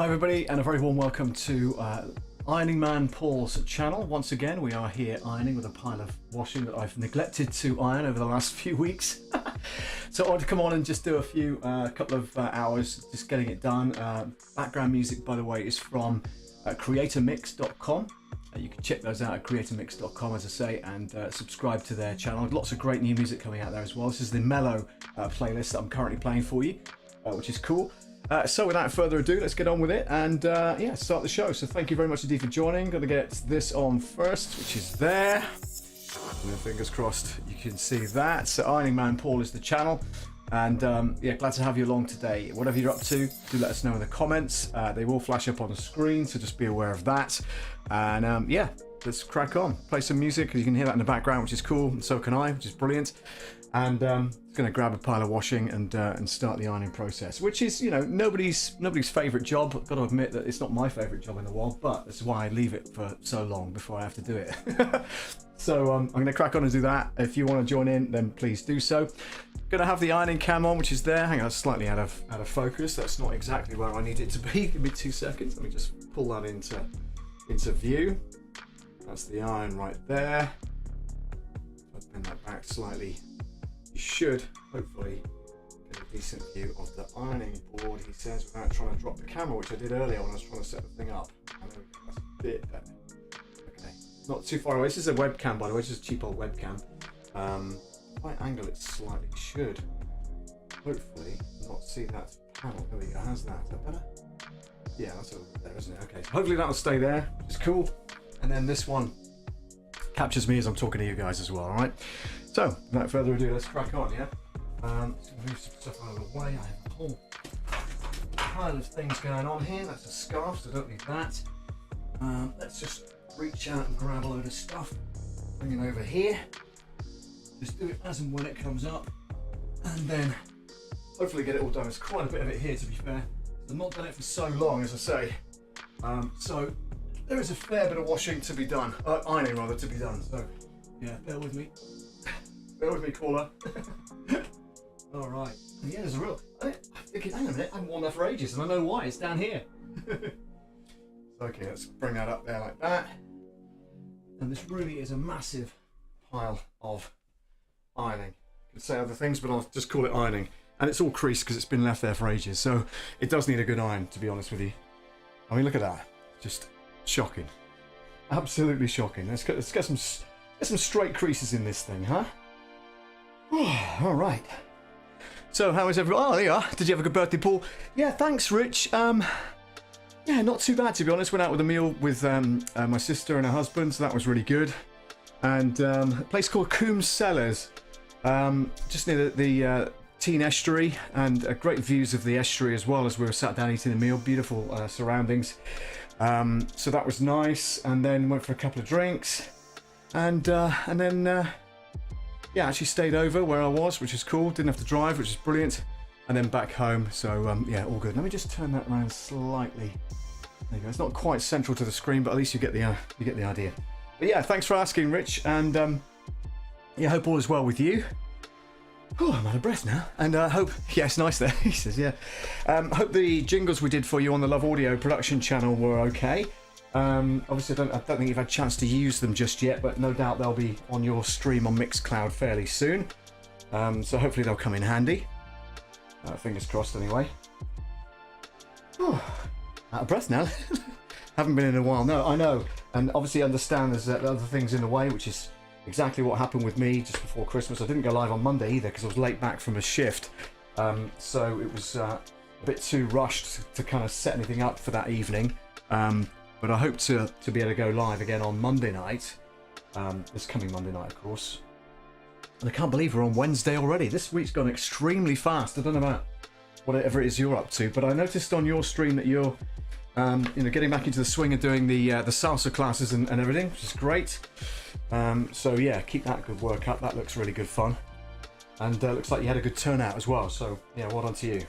Hi everybody, and a very warm welcome to Ironing Man Paul's channel. Once again, we are here ironing with a pile of washing that I've neglected to iron over the last few weeks. So I wanted to come on and just do a couple of hours just getting it done. Background music, by the way, is from creatormix.com. You can check those out at creatormix.com, as I say, and subscribe to their channel. Lots of great new music coming out there as well. This is the mellow playlist that I'm currently playing for you, which is cool. So without further ado, let's get on with it and yeah, start the show. So thank you very much indeed for joining. Going to get this on first, which is there. And then fingers crossed you can see that. So Ironing Man Paul is the channel. And yeah, glad to have you along today. Whatever you're up to, do let us know in the comments. They will flash up on the screen, so just be aware of that. And yeah, let's crack on. Play some music, because you can hear that in the background, which is cool, and so can I, which is brilliant. And just going to grab a pile of washing and start the ironing process, which is, you know, nobody's favourite job. I've got to admit that it's not my favourite job in the world, but that's why I leave it for so long before I have to do it. So I'm going to crack on and do that. If you want to join in, then please do so. Going to have the ironing cam on, which is there. Hang on, that's slightly out of focus. That's not exactly where I need it to be. Give me 2 seconds. Let me just pull that into view. That's the iron right there. I'll bend that back slightly. You should hopefully get a decent view of the ironing board, he says, without trying to drop the camera, which I did earlier when I was trying to set the thing up. And there we go. That's a bit better. Okay, not too far away. This is a webcam, by the way. This is a cheap old webcam. If I angle it slightly, should hopefully not see that panel. There we go. How's that? Is that better? Yeah, that's over there, isn't it? Okay, so hopefully that'll stay there, which is cool. And then this one captures me as I'm talking to you guys as well, all right? So, without further ado, let's crack on, yeah? Let's move some stuff out of the way. I have a whole pile of things going on here. That's a scarf, so don't need that. Let's just reach out and grab a load of stuff. Bring it over here. Just do it as and when it comes up. And then hopefully get it all done. There's quite a bit of it here, to be fair. I've not done it for so long, as I say. So there is a fair bit of washing to be done. Ironing, rather, to be done. So yeah, bear with me. Bear with me, caller. All right. Yeah, there's a real. I'm thinking, hang on a minute, I haven't worn that for ages, and I know why. It's down here. Okay, let's bring that up there like that. And this really is a massive pile of ironing. I could say other things, but I'll just call it ironing. And it's all creased because it's been left there for ages, so it does need a good iron, to be honest with you. I mean, look at that. Just shocking. Absolutely shocking. Let's get some straight creases in this thing, huh? All right. So how is everyone? Oh, there you are. Did you have a good birthday, Paul? Yeah, thanks, Rich. Yeah, not too bad, to be honest. Went out with a meal with my sister and her husband, so that was really good. And a place called Coombs Cellars, just near the Teen Estuary, and great views of the estuary as well as we were sat down eating a meal. Beautiful surroundings. So that was nice. And then went for a couple of drinks, and then. Yeah, actually stayed over where I was, which is cool. Didn't have to drive, which is brilliant. And then back home, so yeah, all good. Let me just turn that around slightly. There you go. It's not quite central to the screen, but at least you get the idea. But yeah, thanks for asking, Rich, and yeah, hope all is well with you. Oh, I'm out of breath now. And I hope, yeah, it's nice there. He says, yeah. Hope the jingles we did for you on the Love Audio production channel were okay. Obviously I don't think you've had a chance to use them just yet, but no doubt they'll be on your stream on Mixcloud fairly soon. So hopefully they'll come in handy. Fingers crossed anyway. Oh, out of breath now. Haven't been in a while. No, I know. And obviously understand there's other things in the way, which is exactly what happened with me just before Christmas. I didn't go live on Monday either because I was late back from a shift. So it was a bit too rushed to kind of set anything up for that evening. But I hope to be able to go live again on Monday night, this coming Monday night, of course. And I can't believe we're on Wednesday already. This week's gone extremely fast. I don't know about whatever it is you're up to, but I noticed on your stream that you're, you know, getting back into the swing of doing the salsa classes and everything, which is great. So yeah, keep that good work up. That looks really good fun, and looks like you had a good turnout as well. So yeah, well done to you.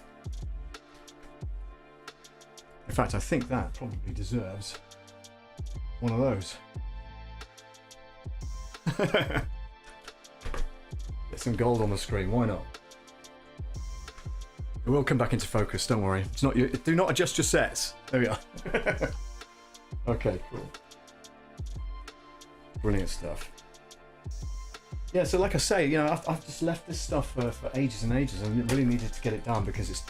In fact, I think that probably deserves one of those. Get some gold on the screen, why not? It will come back into focus, don't worry. It's not. Do not adjust your sets. There we are. Okay, cool. Brilliant stuff. Yeah, so like I say, you know, I've just left this stuff for ages and ages, and really needed to get it done because it's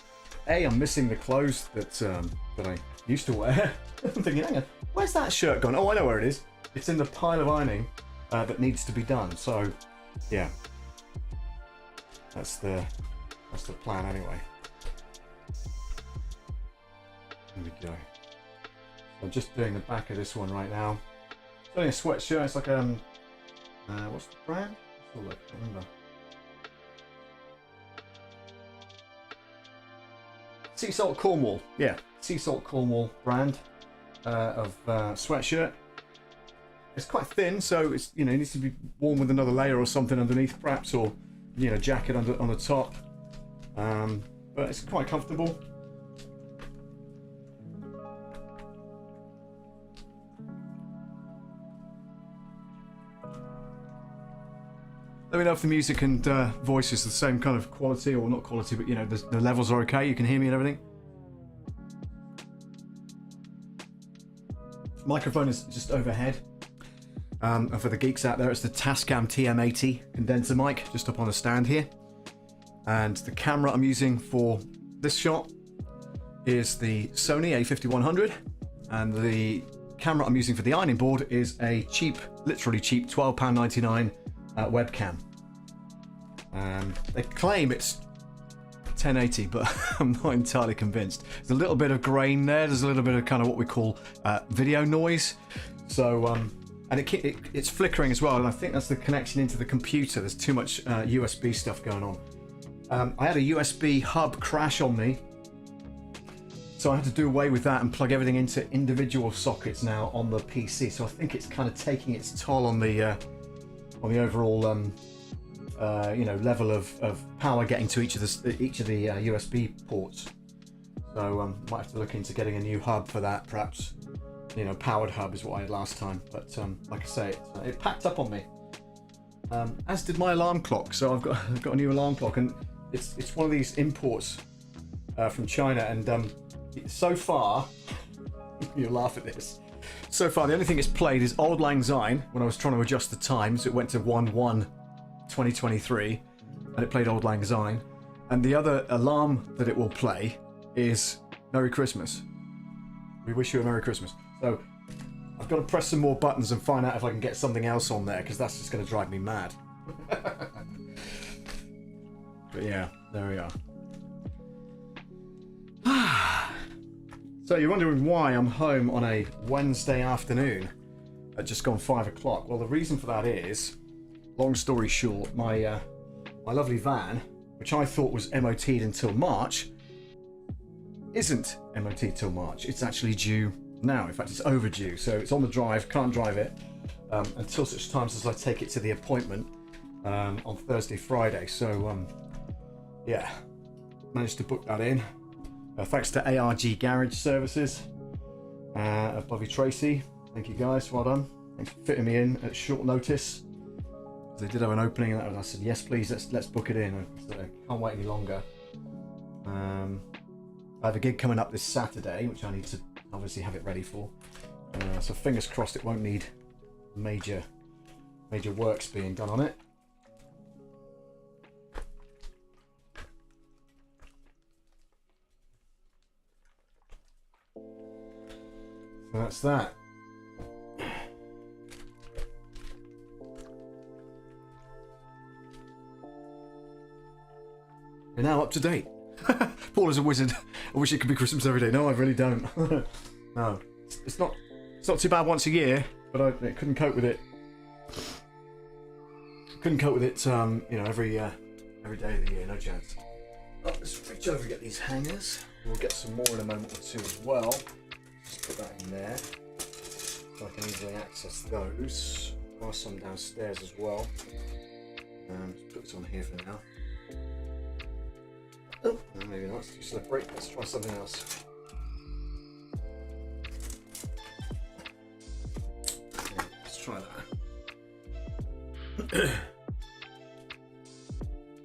I'm missing the clothes that I used to wear. I'm thinking, hang on, where's that shirt gone? Oh, I know where it is. It's in the pile of ironing that needs to be done. So, yeah, that's the plan anyway. There we go. I'm just doing the back of this one right now. It's only a sweatshirt. It's like what's the brand? I can't remember. Sea Salt Cornwall. Yeah, Sea Salt Cornwall brand of sweatshirt. It's quite thin, so it's, you know, it needs to be worn with another layer or something underneath, perhaps, or, you know, jacket on the top. But it's quite comfortable. Let me know if the music and voice is the same kind of quality, or not quality, but, you know, the levels are okay. You can hear me and everything. Microphone is just overhead. And for the geeks out there, it's the TASCAM TM-80 condenser mic, just up on a stand here. And the camera I'm using for this shot is the Sony A5100, and the camera I'm using for the ironing board is a cheap, literally cheap, £12.99 webcam. They claim it's 1080, but I'm not entirely convinced. There's a little bit of grain there. There's a little bit of kind of what we call video noise. So, and it's flickering as well, and I think that's the connection into the computer. There's too much USB stuff going on. I had a USB hub crash on me, so I had to do away with that and plug everything into individual sockets now on the PC. So I think it's kind of taking its toll on the overall you know, level of power getting to each of the USB ports. So might have to look into getting a new hub for that, perhaps. You know, powered hub is what I had last time, but like I say, it packed up on me. As did my alarm clock. So I've got a new alarm clock, and it's one of these imports from China, and so far, you'll laugh at this. So far, the only thing it's played is Auld Lang Syne. When I was trying to adjust the times, it went to 1/1/2023, and it played Auld Lang Syne. And the other alarm that it will play is Merry Christmas. We wish you a Merry Christmas. So I've got to press some more buttons and find out if I can get something else on there, because that's just going to drive me mad. But yeah, there we are. So you're wondering why I'm home on a Wednesday afternoon at just gone 5 o'clock. Well, the reason for that is, long story short, my lovely van, which I thought was MOT'd until March, isn't MOT'd till March. It's actually due now. In fact, it's overdue. So it's on the drive, can't drive it until such times as I take it to the appointment on Thursday, Friday. So yeah, managed to book that in. Thanks to ARG Garage Services of Bobby Tracy. Thank you guys, well done. Thanks for fitting me in at short notice. They did have an opening, and I said, yes please, let's book it in. So I can't wait any longer. I have a gig coming up this Saturday, which I need to obviously have it ready for. So fingers crossed it won't need major works being done on it. So that's that. You're now up to date. Paul is a wizard. I wish it could be Christmas every day. No, I really don't. No, it's not too bad once a year, but I couldn't cope with it. Couldn't cope with it. You know, every day of the year. No chance. Oh, let's reach over and get these hangers. We'll get some more in a moment or two as well. Just put that in there so I can easily access those. There are some downstairs as well. Just put this on here for now. Oh, no, maybe not. It's too slippery. Let's try something else. Yeah, let's try that. There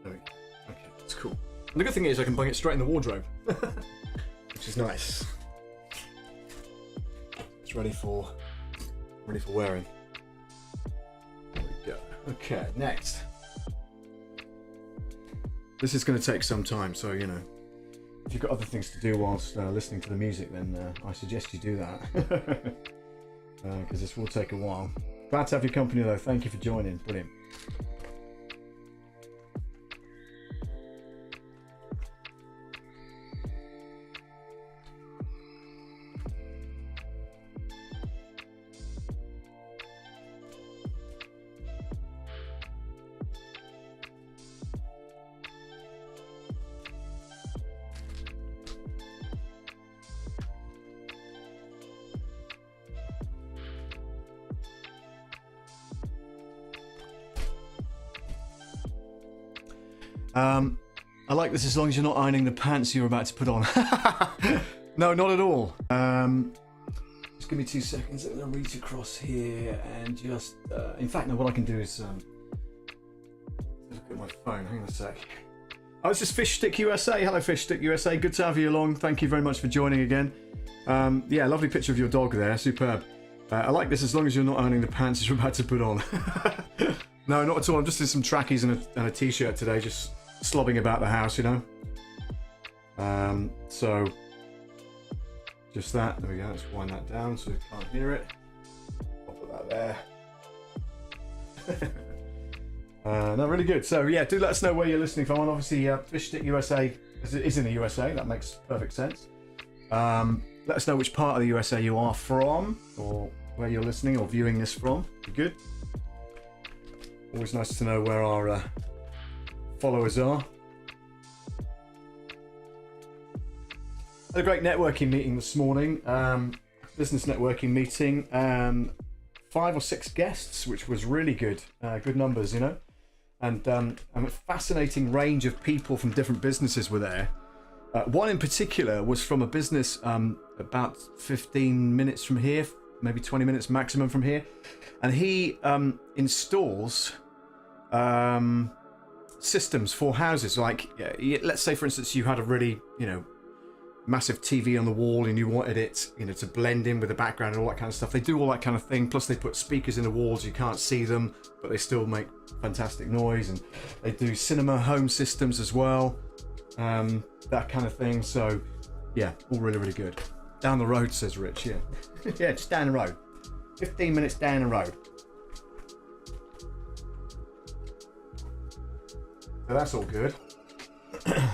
we go. Okay, that's cool. And the good thing is I can bung it straight in the wardrobe, which is nice. It's ready for wearing. There we go. Okay, next. This is going to take some time, so you know, if you've got other things to do whilst listening to the music, then I suggest you do that, because this will take a while. Glad to have your company though. Thank you for joining. Brilliant. I like this as long as you're not ironing the pants you're about to put on. No, not at all. Just give me 2 seconds. I'm going to reach across here and just... in fact, no, what I can do is... look at my phone. Hang on a sec. Oh, it's just Fish Stick USA. Hello, Fish Stick USA. Good to have you along. Thank you very much for joining again. Yeah, lovely picture of your dog there. Superb. I like this as long as you're not ironing the pants you're about to put on. No, not at all. I'm just in some trackies and a t-shirt today, just slobbing about the house, you know. So just that. There we go. Let's wind that down so you can't hear it. I'll put that there. No, really good. So yeah, do let us know where you're listening from. And obviously, Fish Stick USA is in the USA. That makes perfect sense. Let us know which part of the USA you are from, or where you're listening or viewing this from. Be good. Always nice to know where our followers are. Had a great networking meeting this morning, business networking meeting. 5 or 6 guests, which was really good. Good numbers, you know. And a fascinating range of people from different businesses were there. One in particular was from a business about 15 minutes from here, maybe 20 minutes maximum from here. And he installs systems for houses. Like, let's say, for instance, you had a really, you know, massive TV on the wall and you wanted it, you know, to blend in with the background and all that kind of stuff. They do all that kind of thing. Plus, they put speakers in the walls. You can't see them, but they still make fantastic noise. And they do cinema home systems as well. That kind of thing. So, yeah, all really, really good. Down the road, says Rich. Yeah, yeah, just down the road. 15 minutes down the road. So that's all good. A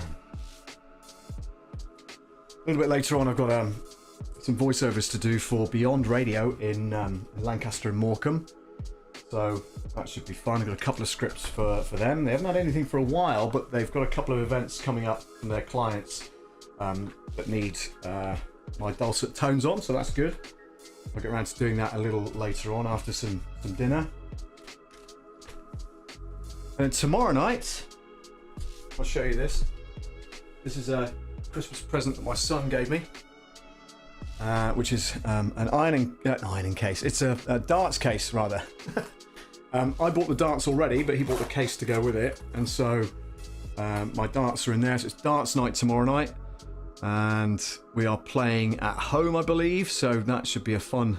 little bit later on, I've got some voiceovers to do for Beyond Radio in Lancaster and Morecambe. So that should be fun. I've got a couple of scripts for them. They haven't had anything for a while, but they've got a couple of events coming up from their clients that need my dulcet tones on, so that's good. I'll get around to doing that a little later on after some dinner. And tomorrow night, I'll show you this. This is a Christmas present that my son gave me, which is an ironing case. It's a darts case, rather. I bought the darts already, but he bought the case to go with it, and so my darts are in there. So it's darts night tomorrow night, and we are playing at home, I believe. So that should be a fun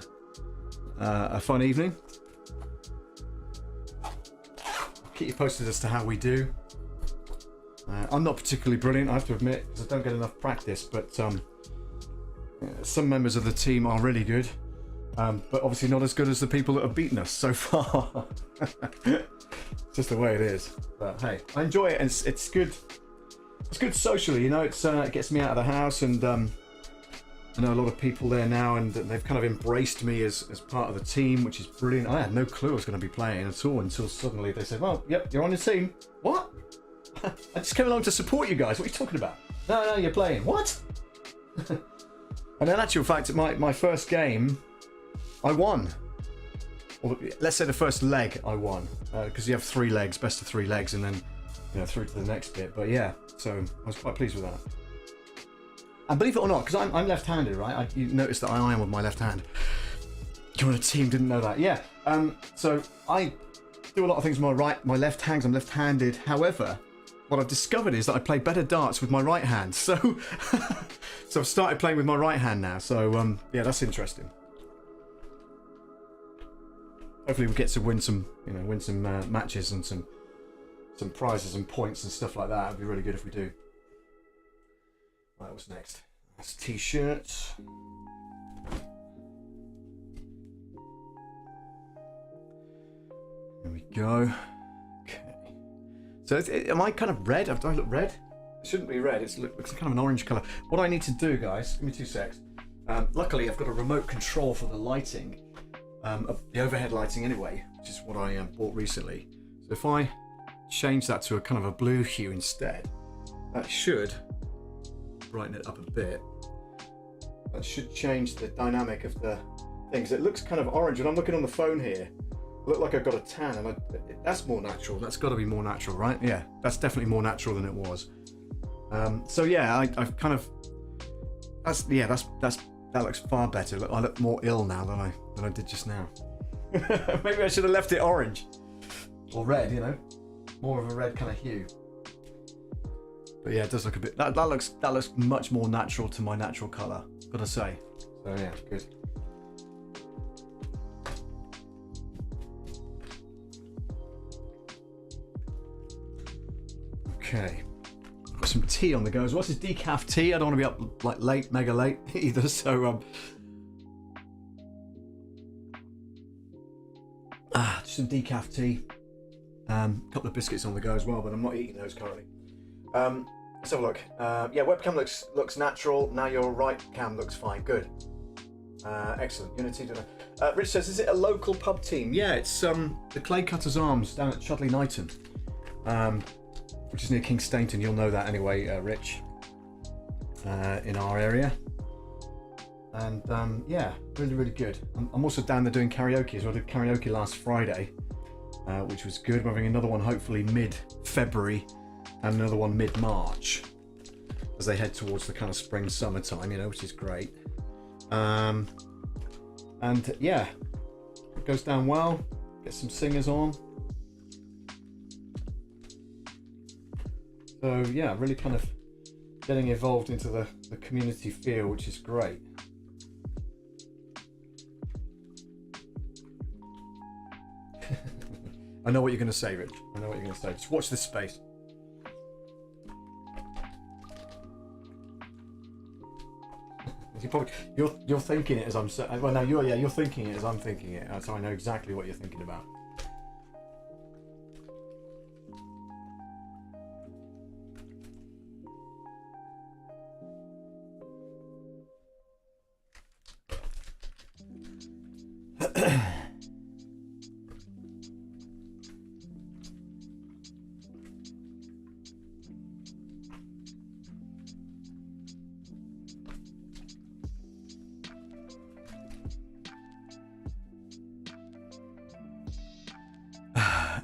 evening. I'll keep you posted as to how we do. I'm not particularly brilliant, I have to admit, because I don't get enough practice, but some members of the team are really good, but obviously not as good as the people that have beaten us so far. Just the way it is. But hey, I enjoy it, and it's good. It's good socially, you know. It gets me out of the house, and I know a lot of people there now, and they've kind of embraced me as part of the team, which is brilliant. I had no clue I was going to be playing at all until suddenly they said, "Well, yep, you're on the team." What? I just came along to support you guys. What are you talking about? No, you're playing. What? And in actual fact, my first game, I won. Or let's say the first leg, I won. Because you have 3 legs, best of 3 legs, and then, you know, through to the next bit. But yeah, so I was quite pleased with that. And believe it or not, because I'm left-handed, right? You notice that I iron with my left hand. You're on a team, didn't know that. Yeah. So I do a lot of things with my left hand, 'cause I'm left-handed. However, what I've discovered is that I play better darts with my right hand. So, so I've started playing with my right hand now. So, yeah, that's interesting. Hopefully we get to win some, matches and some prizes and points and stuff like that. It'd be really good if we do. Right, what's next? That's t-shirts. There we go. Okay. So am I kind of red? Do I look red? It shouldn't be red. It looks kind of an orange colour. What I need to do, guys, give me 2 secs. Luckily, I've got a remote control for the lighting, the overhead lighting anyway, which is what I bought recently. So if I change that to a kind of a blue hue instead, that should brighten it up a bit. That should change the dynamic of the things. It looks kind of orange, and I'm looking on the phone here. I look like I've got a tan, and that's more natural. That's got to be more natural, right? Yeah, that's definitely more natural than it was. So yeah, I've kind of that looks far better. I look more ill now than I did just now. Maybe I should have left it orange or red, more of a red kind of hue. But yeah, it does look a bit. That looks much more natural to my natural colour, gotta say. So yeah, good. Okay, got some tea on the go. What's this decaf tea? I don't want to be up like late, mega late either. So just some decaf tea. A couple of biscuits on the go as well, but I'm not eating those currently. Let's have a look. Yeah, webcam looks natural. Now your right cam looks fine. Good. Excellent. Unity. Rich says, is it a local pub team? Yeah, it's the Clay Cutters Arms down at Chudley Knighton, which is near King Stainton. You'll know that anyway, Rich. In our area. And yeah, really, really good. I'm also down there doing karaoke. So I did karaoke last Friday, which was good. We're having another one hopefully mid-February. And another one mid-March as they head towards the kind of spring summertime, which is great. And yeah, it goes down well. Get some singers on. So yeah, really kind of getting involved into the community feel, which is great. I know what you're going to say, Rich. I know what you're going to say. Just watch this space. You're thinking it as I'm saying. Well, no, you're thinking it as I'm thinking it. So I know exactly what you're thinking about.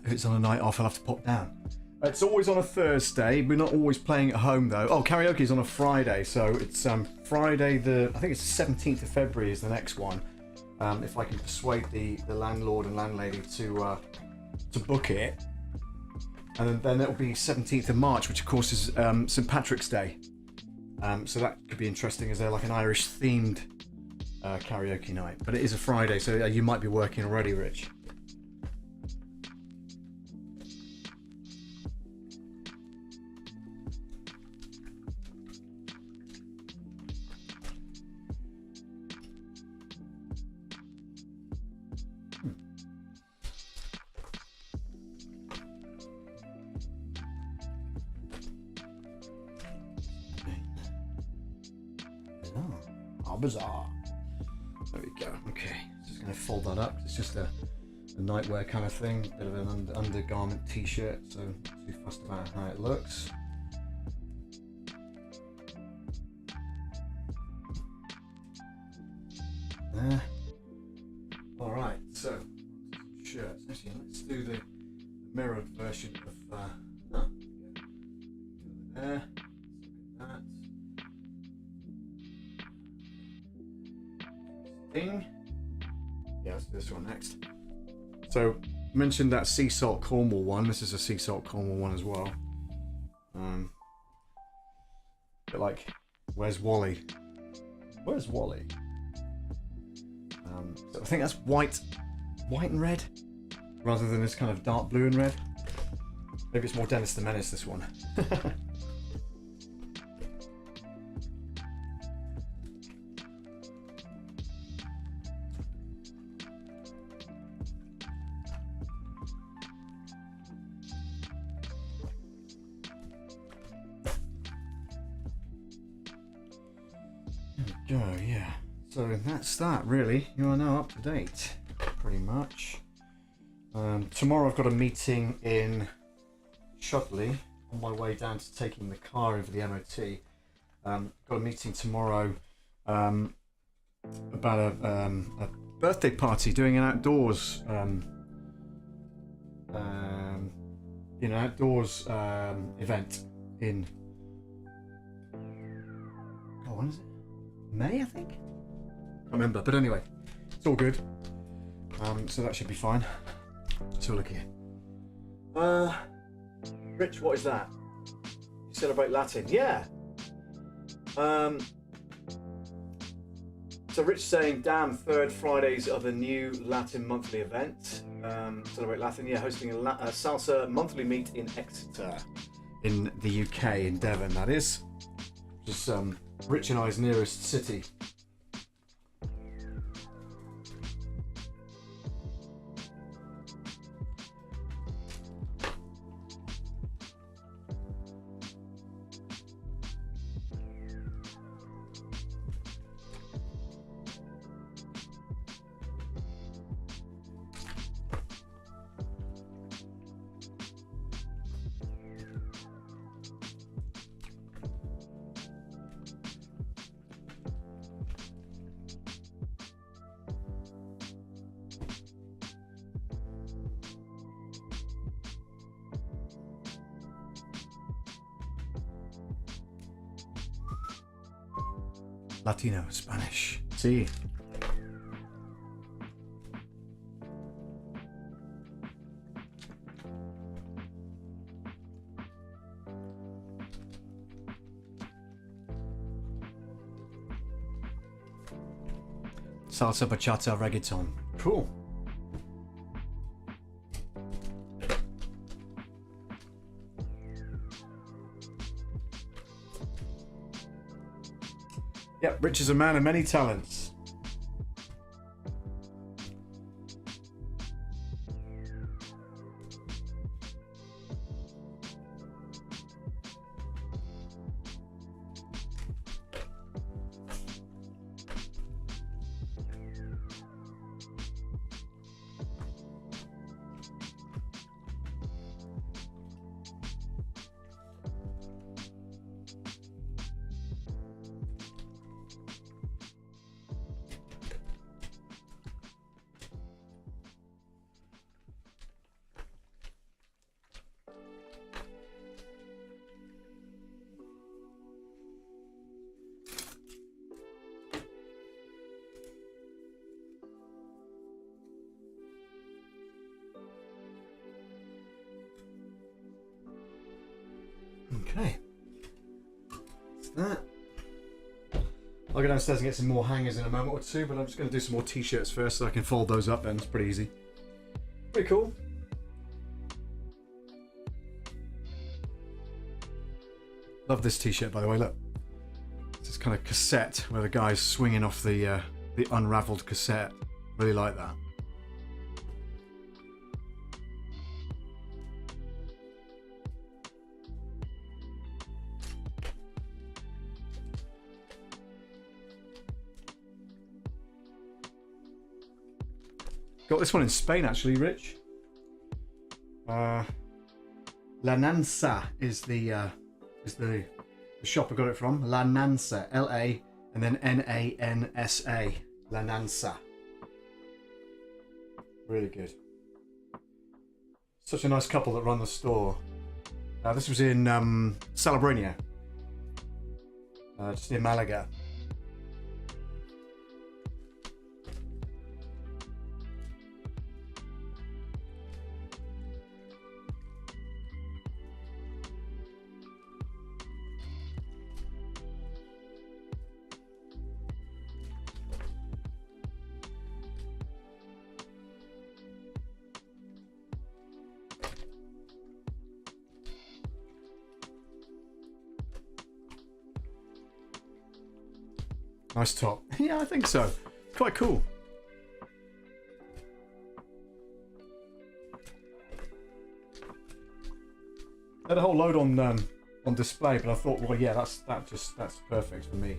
If it's on a night off, I'll have to pop down. It's always on a Thursday. We're not always playing at home though. Oh, karaoke is on a Friday, so it's Friday I think it's the 17th of February is the next one. If I can persuade the landlord and landlady to book it, and then it'll be 17th of March, which of course is St Patrick's Day. So that could be interesting, as they're like an Irish themed karaoke night. But it is a Friday, so you might be working already, Rich. Bizarre. There we go. Okay, just going to fold that up. It's just a nightwear kind of thing, bit of an undergarment t-shirt, so not too fussed about how it looks. There. All right, so shirts. Actually, let's do the mirrored version of there. That. Thing. Yeah, let's do this one next. So, mentioned that sea salt Cornwall one. This is a sea salt Cornwall one as well. Bit like, where's Wally? Where's Wally? So I think that's white and red, rather than this kind of dark blue and red. Maybe it's more Dennis the Menace, this one. There we go, yeah. So that's that, really. You are now up to date, pretty much. Tomorrow I've got a meeting in Shudley on my way down to taking the car over the MOT. Got a meeting tomorrow about a birthday party, doing an outdoors, outdoors event in. Oh, when is it? May, I think. I remember, but anyway, it's all good. So that should be fine. So look here. Rich, what is that? You celebrate Latin? Yeah. So Rich saying, damn, third Fridays of the new Latin monthly event. Celebrate Latin, yeah, hosting a salsa monthly meet in Exeter, in the UK, in Devon, that is. Just Rich and I's nearest city. Latino, Spanish. Sí. Salsa, bachata, reggaeton. Cool. Yep, Rich is a man of many talents. Okay. That's that. I'll go downstairs and get some more hangers in a moment or two, but I'm just going to do some more t-shirts first so I can fold those up, and it's pretty easy. Pretty cool. Love this t-shirt, by the way, look. It's this kind of cassette where the guy's swinging off the unraveled cassette. Really like that. Got this one in Spain, actually, Rich. La Nansa is the shop I got it from. La Nansa, L-A, and then N-A-N-S-A. La Nansa. Really good. Such a nice couple that run the store. This was in Salobreña, just near Malaga. Nice top. Yeah, I think so. Quite cool. Had a whole load on display, but I thought, well, yeah, that's perfect for me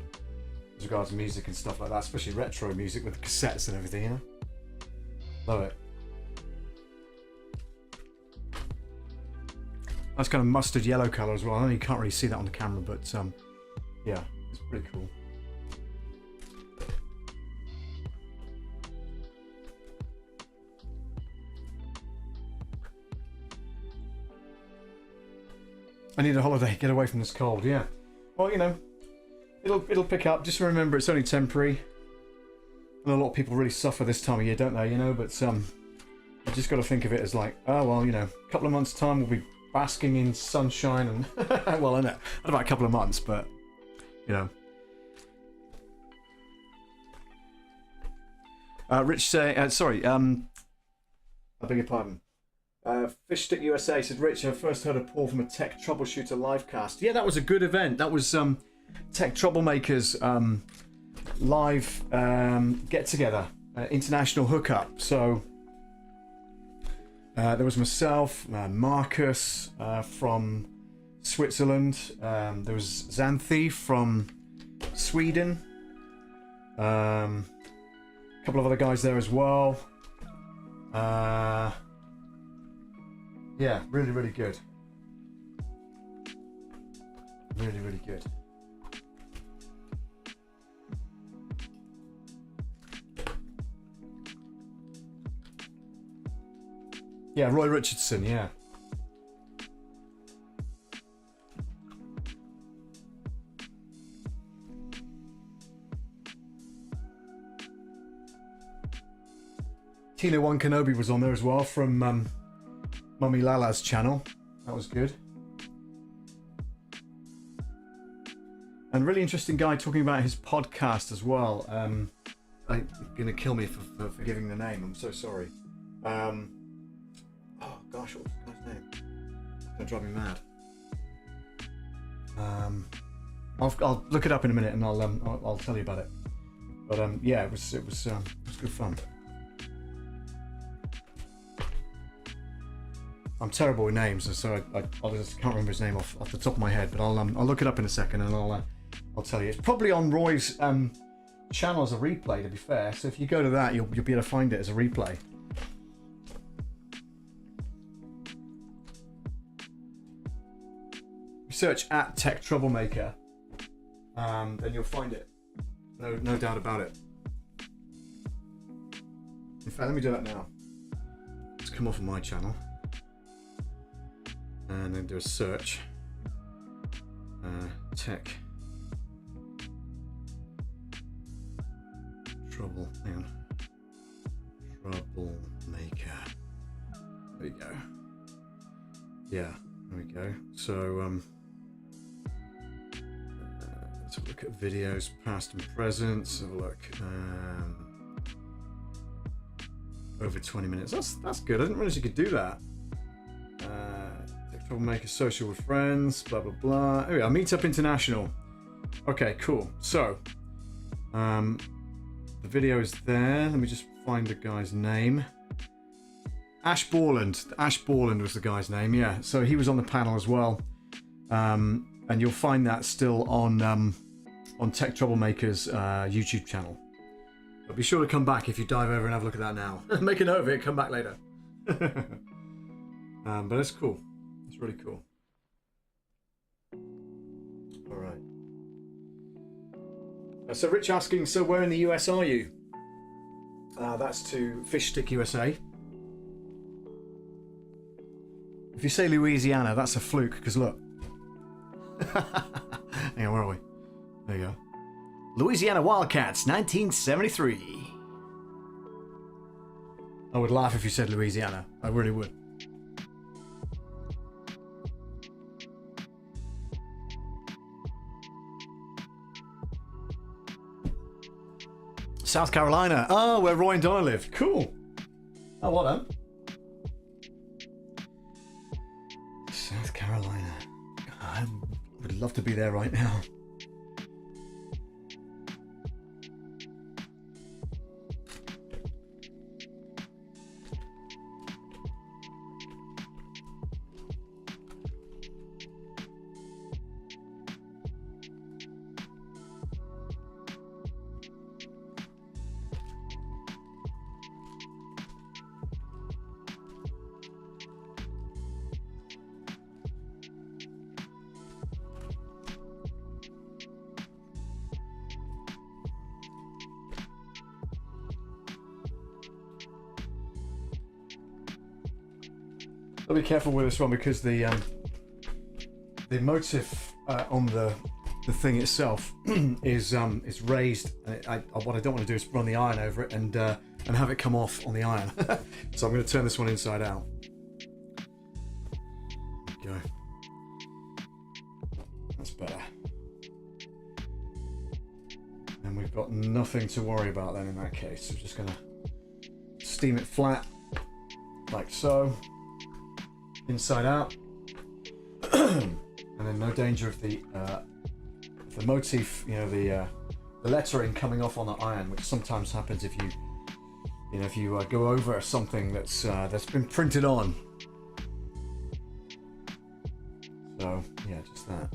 as regards to music and stuff like that, especially retro music with cassettes and everything. You know, love it. Nice kind of mustard yellow colour as well. I know you can't really see that on the camera, but yeah, it's pretty cool. I need a holiday, get away from this cold. Yeah, well, you know, it'll pick up. Just remember, it's only temporary. And a lot of people really suffer this time of year, don't they? You know, but you just got to think of it as like, oh well, you know, a couple of months' time we'll be basking in sunshine and well, I know, not about a couple of months, but you know. Rich say, sorry, I beg your pardon. Fish Stick USA said, Rich, I first heard of Paul from a Tech Troubleshooter livecast. Yeah, that was a good event. That was Tech Troublemakers live get together, international hookup. So there was myself, Marcus from Switzerland. There was Xanthi from Sweden. A couple of other guys there as well. Yeah, really, really good. Really, really good. Yeah, Roy Richardson, yeah. Tina One Kenobi was on there as well from Mummy Lala's channel. That was good. And really interesting guy talking about his podcast as well. You're gonna kill me for forgiving the name. I'm so sorry. Oh gosh, what's the guy's name? It's gonna drive me mad. I'll look it up in a minute and I'll tell you about it. But yeah, it was good fun. I'm terrible with names, so I just can't remember his name off the top of my head. But I'll look it up in a second and I'll tell you. It's probably on Roy's channel as a replay, to be fair. So if you go to that, you'll be able to find it as a replay. Search at Tech Troublemaker, then you'll find it. No doubt about it. In fact, let me do that now. Let's come off of my channel and then do a search. Tech Trouble. Hang on. Troublemaker. There we go. Yeah, there we go. So let's have a look at videos, past and present. Let's have a look. Over 20 minutes. That's good. I didn't realize you could do that. Troublemaker, social with friends, blah blah blah. Anyway, Meetup International. Okay, cool. So, the video is there. Let me just find the guy's name. Ash Borland. Ash Borland was the guy's name. Yeah. So he was on the panel as well. And you'll find that still on Tech Troublemaker's YouTube channel. But be sure to come back if you dive over and have a look at that now. Make a note of it, come back later. But that's cool. It's really cool. All right. So Rich asking, so where in the US are you? That's to Fish Stick USA. If you say Louisiana, that's a fluke, because look. Hang on, where are we? There you go. Louisiana Wildcats, 1973. I would laugh if you said Louisiana. I really would. South Carolina. Oh, where Roy and Donna live. Cool. Oh, well done. South Carolina. I would love to be there right now. Got to be careful with this one because the motif on the thing itself is raised. And what I don't want to do is run the iron over it and have it come off on the iron. So I'm going to turn this one inside out. Go. That's better. And we've got nothing to worry about then in that case. So just going to steam it flat like so, inside out, and then no danger of the motif, you know, the lettering coming off on the iron, which sometimes happens if you go over something that's been printed on. So yeah, just that.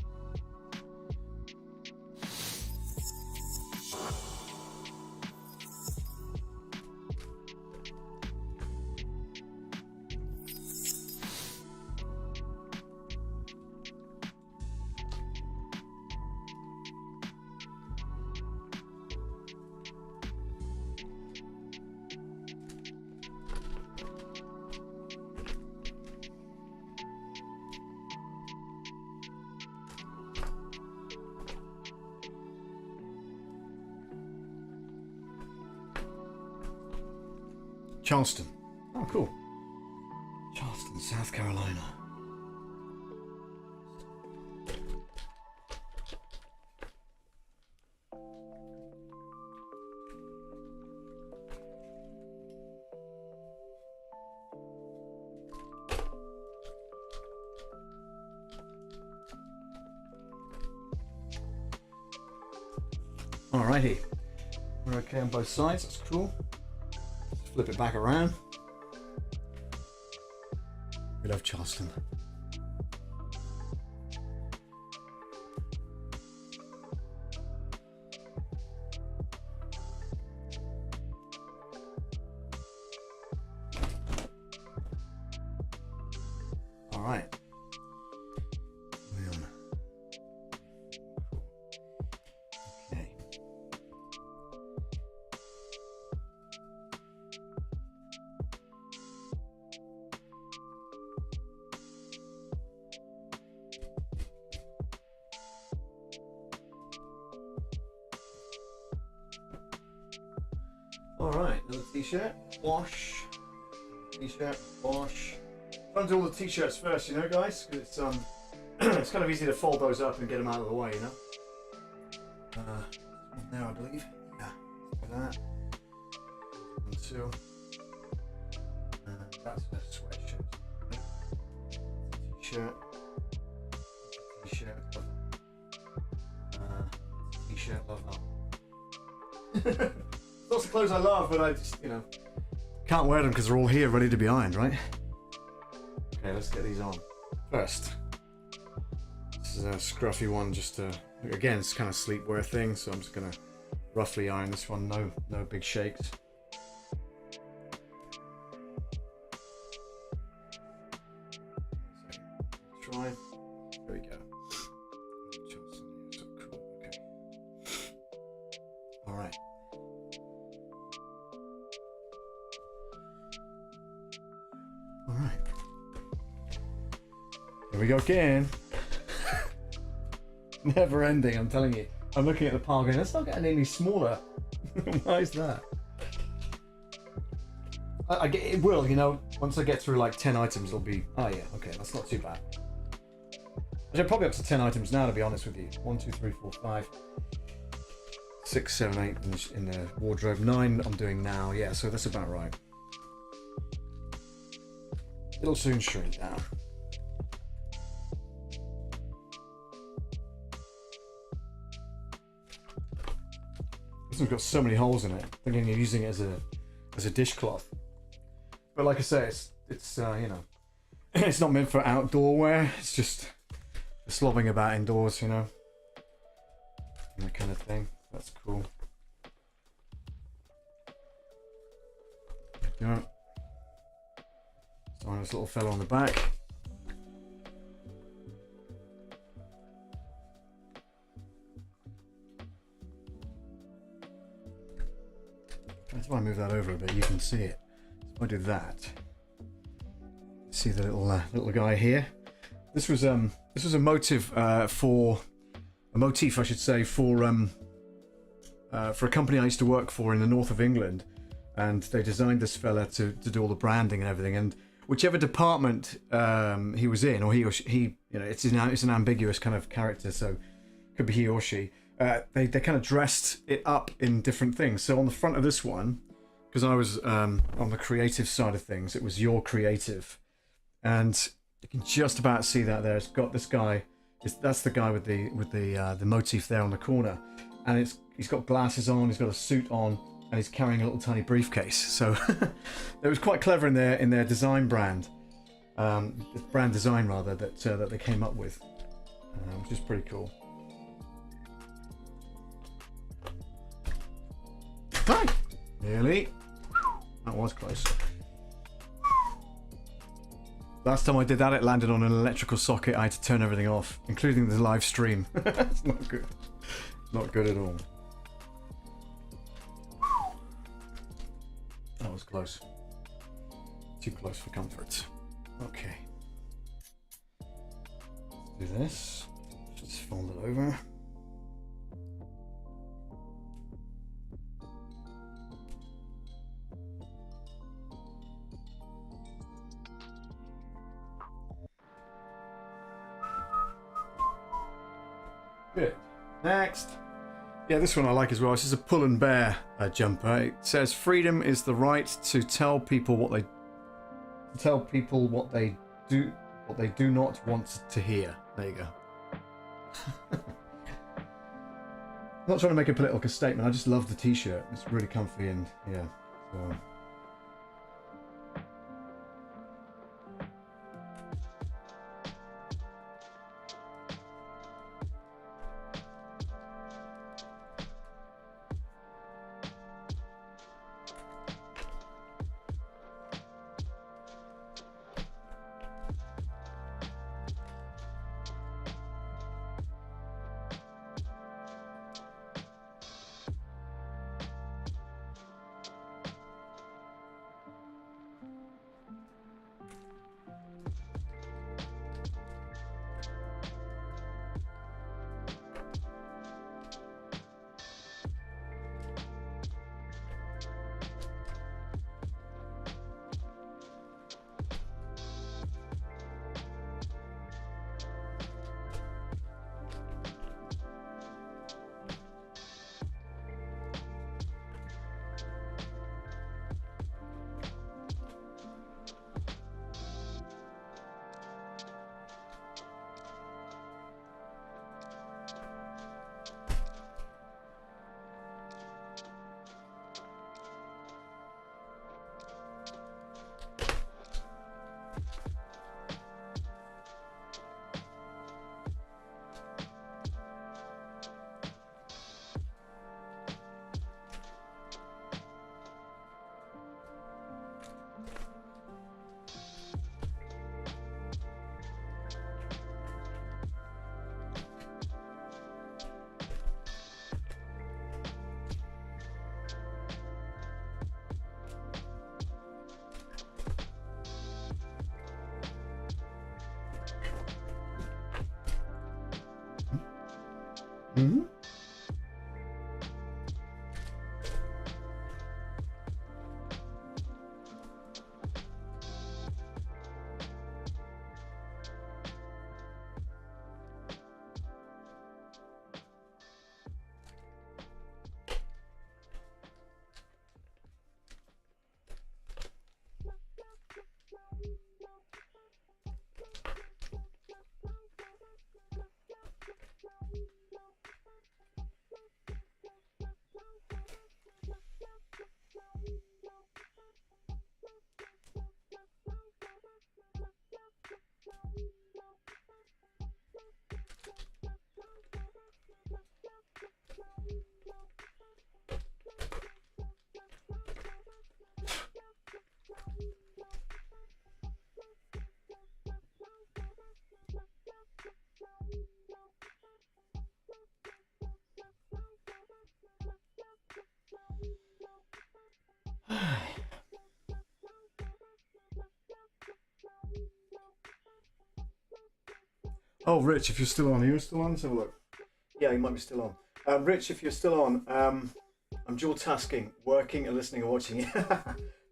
Charleston. Oh, cool. Charleston, South Carolina. Alrighty. We're okay on both sides, that's cool. Flip it back around. We love Charleston. All right. Okay. Alright, another t-shirt, wash, t-shirt, wash. Try and do all the t-shirts first, you know, guys, because it's it's kind of easy to fold those up and get them out of the way, you know. There, I believe. Yeah, like that. 1, 2. That's a sweatshirt. T-shirt. T-shirt. T-shirt, love that. Lots of clothes I love, but I just, you know, can't wear them because they're all here ready to be ironed, right? Okay, let's get these on. First, this is a scruffy one, just to, again, it's kind of sleepwear thing, so I'm just gonna roughly iron this one, no big shakes. Try. There we go. Okay. All right. All right. Here we go again. Never ending, I'm telling you. I'm looking at the pile going, it's not getting any smaller. Why is that? I get it will, you know, once I get through like 10 items, it'll be, oh yeah, okay, that's not too bad. Actually, I'm probably up to 10 items now, to be honest with you. 1, 2, 3, 4, 5, 6, 7, 8 in the wardrobe. 9 I'm doing now, yeah, so that's about right. It'll soon shrink down. This one's got so many holes in it. Thinking you're using it as a dishcloth. But like I say, it's you know, it's not meant for outdoor wear. It's just slobbing about indoors, you know, and that kind of thing. That's cool. There you go. So this little fella on the back. If I move that over a bit, you can see it. So if I do that, see see the little guy here. This was a motif for I should say, for a company I used to work for in the north of England, and they designed this fella to do all the branding and everything. And whichever department he was in, or he, you know, it's an ambiguous kind of character, so it could be he or she. They kind of dressed it up in different things. So on the front of this one, because I was on the creative side of things, it was your creative, and you can just about see that there. It's got this guy. That's the guy with the motif there on the corner, and he's got glasses on. He's got a suit on, and he's carrying a little tiny briefcase. So it was quite clever in their design brand, brand design rather, that they came up with, which is pretty cool. Hi! Nearly. That was close. Last time I did that, it landed on an electrical socket. I had to turn everything off, including the live stream. It's not good. Not good at all. That was close. Too close for comfort. Okay. Let's do this. Just fold it over. Good. Next. Yeah, this one I like as well. This is a pull and bear jumper. It says freedom is the right to tell people what they do not want to hear. There you go. I'm not trying to make a political statement. I just love the t-shirt. It's really comfy and yeah. So. Mm-hmm. Oh, Rich, if you're still on, are you still on? Let's have a look. Yeah, you might be still on. Rich, if you're still on, I'm dual tasking, working and listening and watching.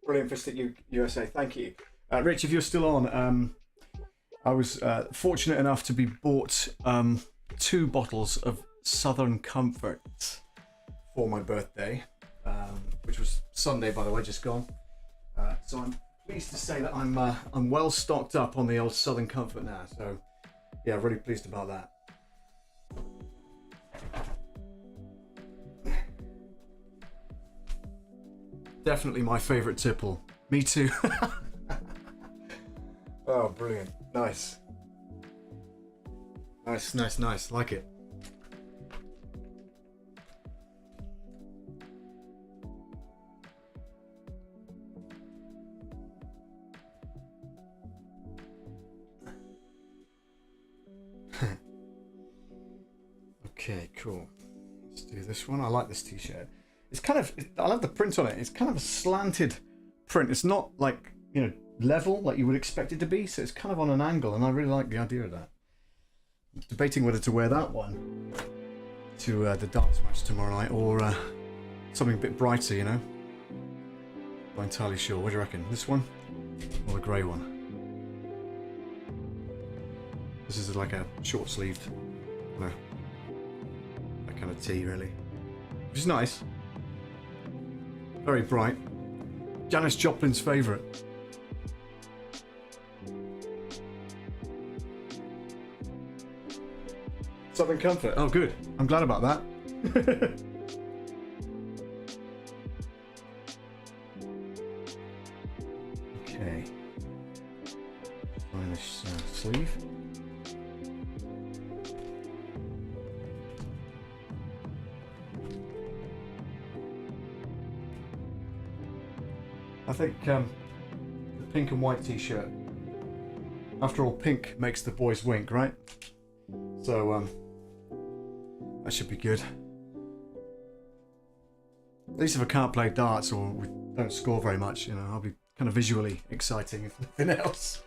Brilliant for Stick USA, thank you. Rich, if you're still on, I was fortunate enough to be bought 2 bottles of Southern Comfort for my birthday, which was Sunday, by the way, just gone. So I'm pleased to say that I'm well stocked up on the old Southern Comfort now. So yeah, really pleased about that. Definitely my favourite tipple. Me too. Oh, brilliant. Nice. Nice. Like it. Okay, cool. Let's do this one. I like this t-shirt. It's kind of, I love the print on it. It's kind of a slanted print. It's not like, you know, level like you would expect it to be. So it's kind of on an angle, and I really like the idea of that. I'm debating whether to wear that one to the darts match tomorrow night, or something a bit brighter, you know. Not entirely sure. What do you reckon? This one or the grey one? This is like a short-sleeved, you know, that kind of tee, really, which is nice. Very bright. Janis Joplin's favourite. Southern Comfort. Oh, good. I'm glad about that. Okay. Find this sleeve. I think the pink and white t-shirt. After all, pink makes the boys wink, right? So that should be good. At least if I can't play darts or we don't score very much, you know, I'll be kind of visually exciting if nothing else.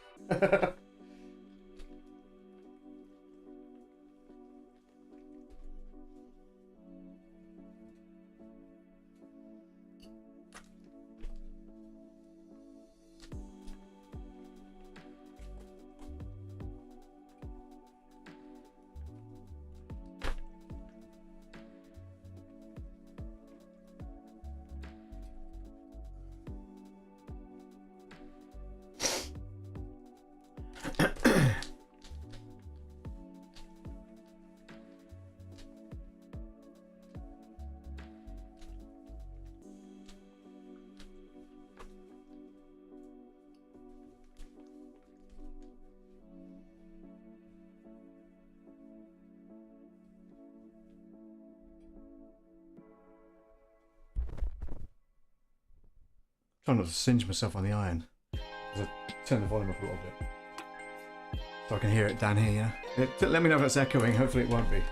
Trying not to singe myself on the iron. I'll turn the volume up a little bit so I can hear it down here. Yeah? Let me know if it's echoing. Hopefully it won't be.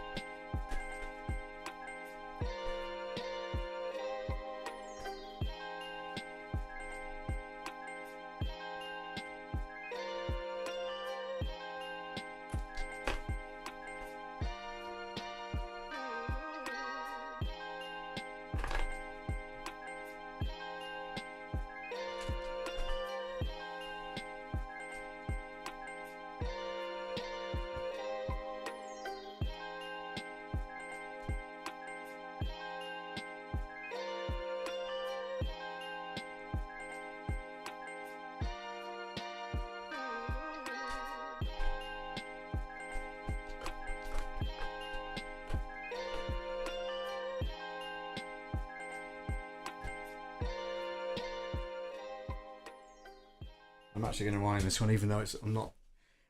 I'm actually going to iron this one, even though I'm not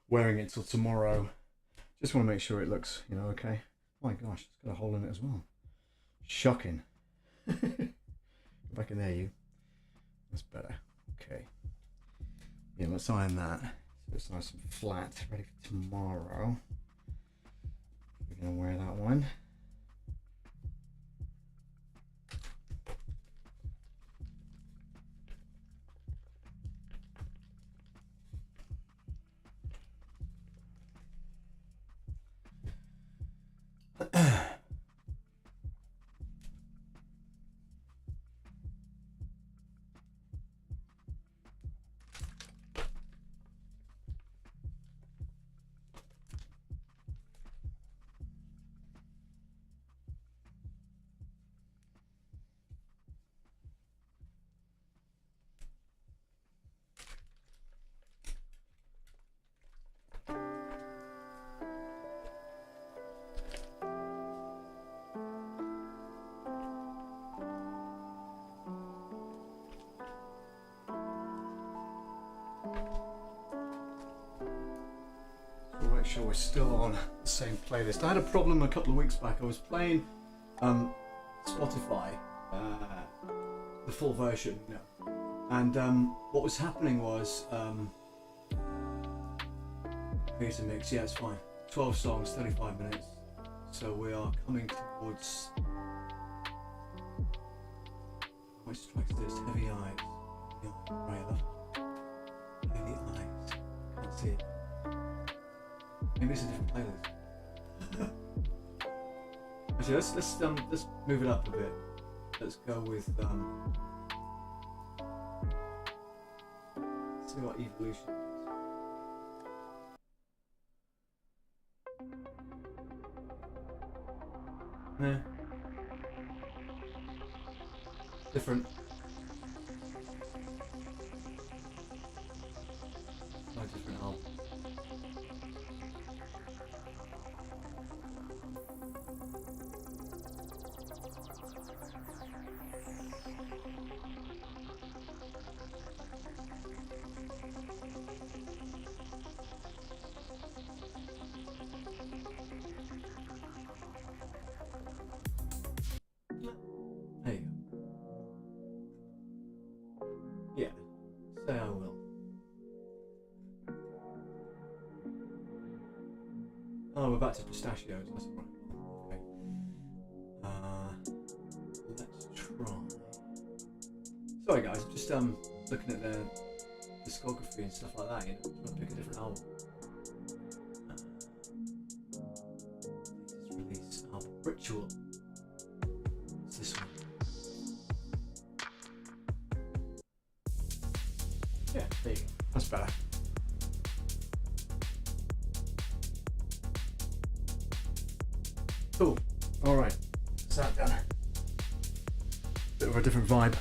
wearing it till tomorrow. Just want to make sure it looks, you know, okay. Oh my gosh, it's got a hole in it as well. Shocking. Go back in there, you. That's better. Okay. Yeah, let's iron that. So it's nice and flat, ready for tomorrow. We're going to wear that one. sure we're still on the same playlist. I had a problem a couple of weeks back. I was playing Spotify, the full version, you know, and what was happening was here's a mix. Yeah, it's fine. 12 songs, 35 minutes. So we are coming towards. Which track is this? Heavy Eyes. Yeah, right, I love it. Heavy Eyes. Can't see it. Maybe it's a different playlist. Actually, let's move it up a bit. Let's go with let's see what Evolution is. Yeah. Different. No different album. There you go. Yeah, say I will. Oh, we're back to pistachios. That's all right. Okay. Let's try. Sorry guys, I'm just looking at their discography and stuff like that. You know, trying to pick a different album. Latest release album, Ritual. What's this one? Yeah, there you go. That's better. Cool. All right. That's that done. Bit of a different vibe.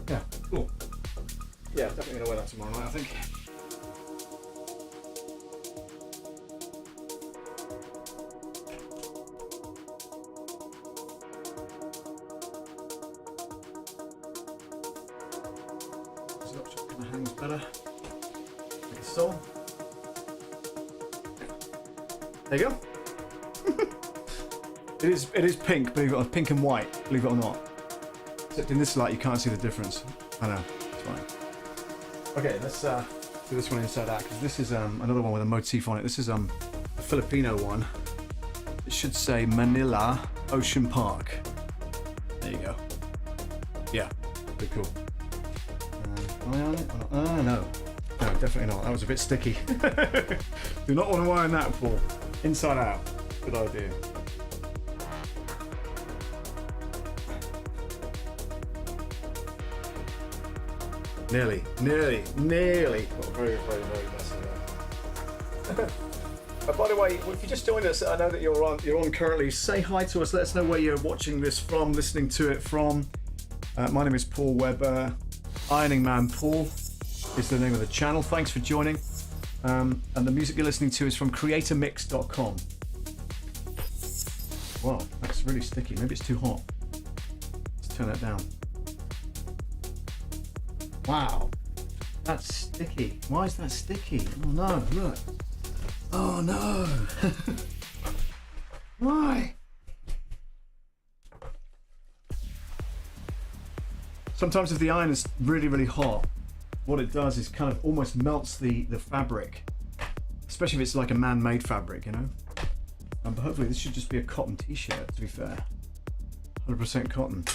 Yeah, cool. Yeah, definitely gonna wear that tomorrow night, I think. This option kind of hangs better. Like a soul. There you go. It is pink, believe it or not, pink and white, believe it or not. Except in this light you can't see the difference. I know, it's fine. Okay, let's do this one inside out, because this is another one with a motif on it. This is a Filipino one. It should say Manila Ocean Park. There you go. Yeah, pretty cool. Am I on it? Oh, no, definitely not. That was a bit sticky. Do not want to iron that, Paul. Inside out. Good idea. Nearly. Got very messy there. By the way, if you just joined us, I know that you're on currently. Say hi to us. Let us know where you're watching this from, listening to it from. My name is Paul Webber, Ironing Man Paul. is the name of the channel. Thanks for joining. And the music you're listening to is from creatormix.com. Wow, that's really sticky. Maybe it's too hot. Let's turn that down. Wow, that's sticky. Why is that sticky? Oh no, look. Oh no. Why? Sometimes if the iron is really, really hot, what it does is kind of almost melts the fabric, especially if it's like a man-made fabric, you know. But hopefully this should just be a cotton t-shirt, to be fair. 100% cotton.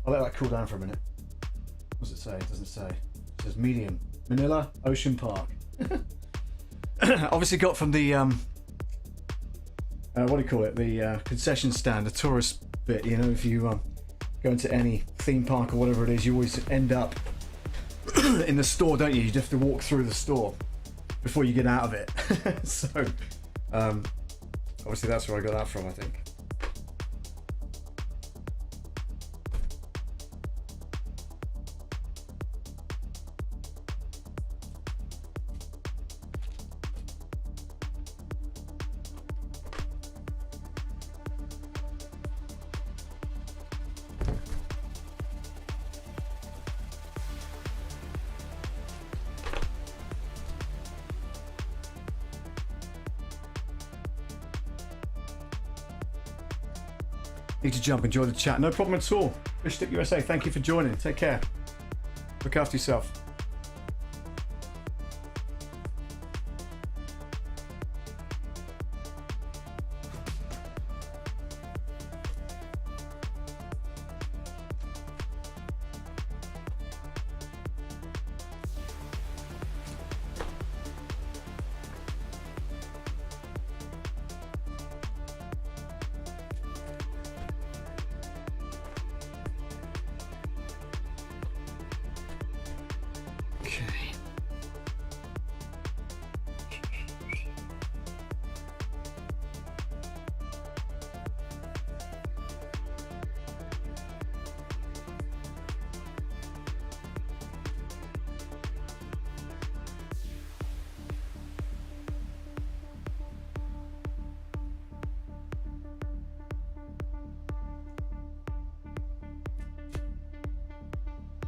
I'll let that cool down for a minute. What does it say? It doesn't say. It says medium. Manila, Ocean Park. Obviously got from the, what do you call it? The concession stand, the tourist bit, you know, if you go into any theme park or whatever it is, you always end up in the store, don't you? You have to walk through the store before you get out of it. So, obviously that's where I got that from, I think. Need to jump, enjoy the chat. No problem at all. Fish Stick USA, thank you for joining. Take care. Look after yourself.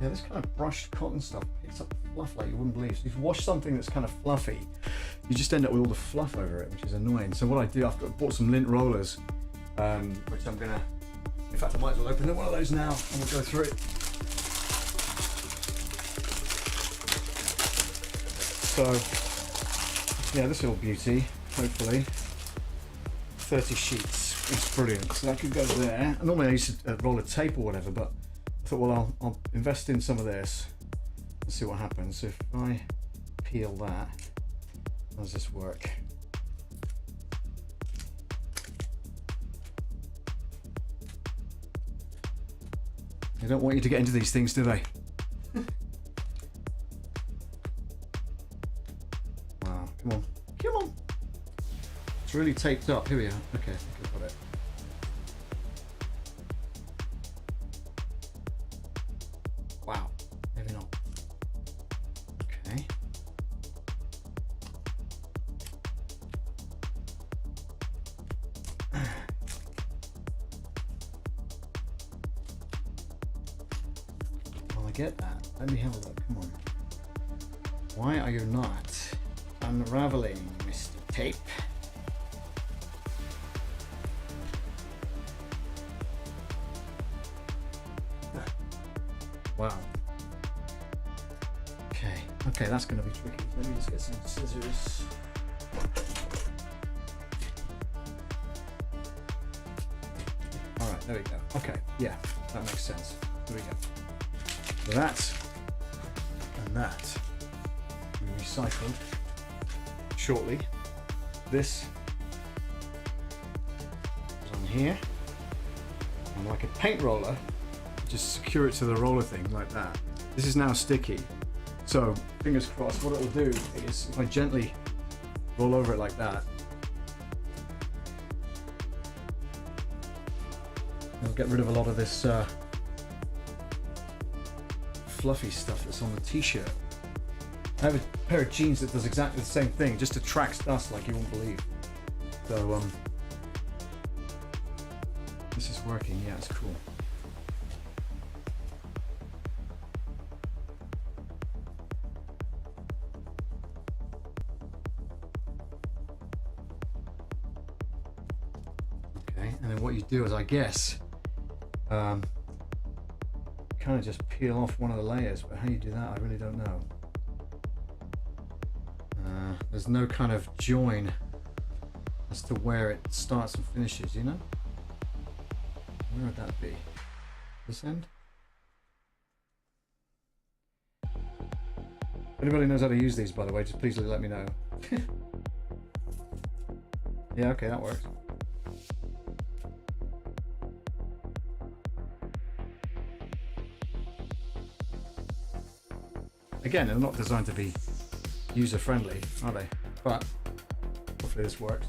Yeah, this kind of brushed cotton stuff picks up fluff like you wouldn't believe. So if you wash something that's kind of fluffy, you just end up with all the fluff over it, which is annoying. So what I do, I've bought some lint rollers, which I'm gonna, in fact I might as well open one of those now and we'll go through it. So, yeah, this little beauty, hopefully, 30 sheets, it's brilliant. So that could go there. Normally I used to roll a tape or whatever, but I thought, well, I'll invest in some of this and see what happens. So if I peel that, how does this work? They don't want you to get into these things, do they? Wow, come on, come on. It's really taped up. Here we are. Okay, I think I've got it. Wow, maybe not. Okay. Well, I get that. Let me have a look. Come on. Why are you not unraveling, Mr. Tape? Wow. Okay, that's going to be tricky. Let me just get some scissors. All right, there we go. Okay, yeah, that makes sense. There we go. So that and that will be recycled shortly. This is on here, and like a paint roller, just secure it to the roller thing like that. This is now sticky, so fingers crossed. What it will do is, if I gently roll over it like that, it'll get rid of a lot of this fluffy stuff that's on the t-shirt. I have a pair of jeans that does exactly the same thing, just attracts dust like you won't believe. So this is working. Yeah, it's cool. Okay, and then what you do is, I guess, kind of just peel off one of the layers, but how you do that I really don't know. There's no kind of join as to where it starts and finishes, you know? Where would that be? This end? If anybody knows how to use these, by the way, just please let me know. Yeah, okay, that works. Again, they're not designed to be user-friendly, are they? But hopefully this works.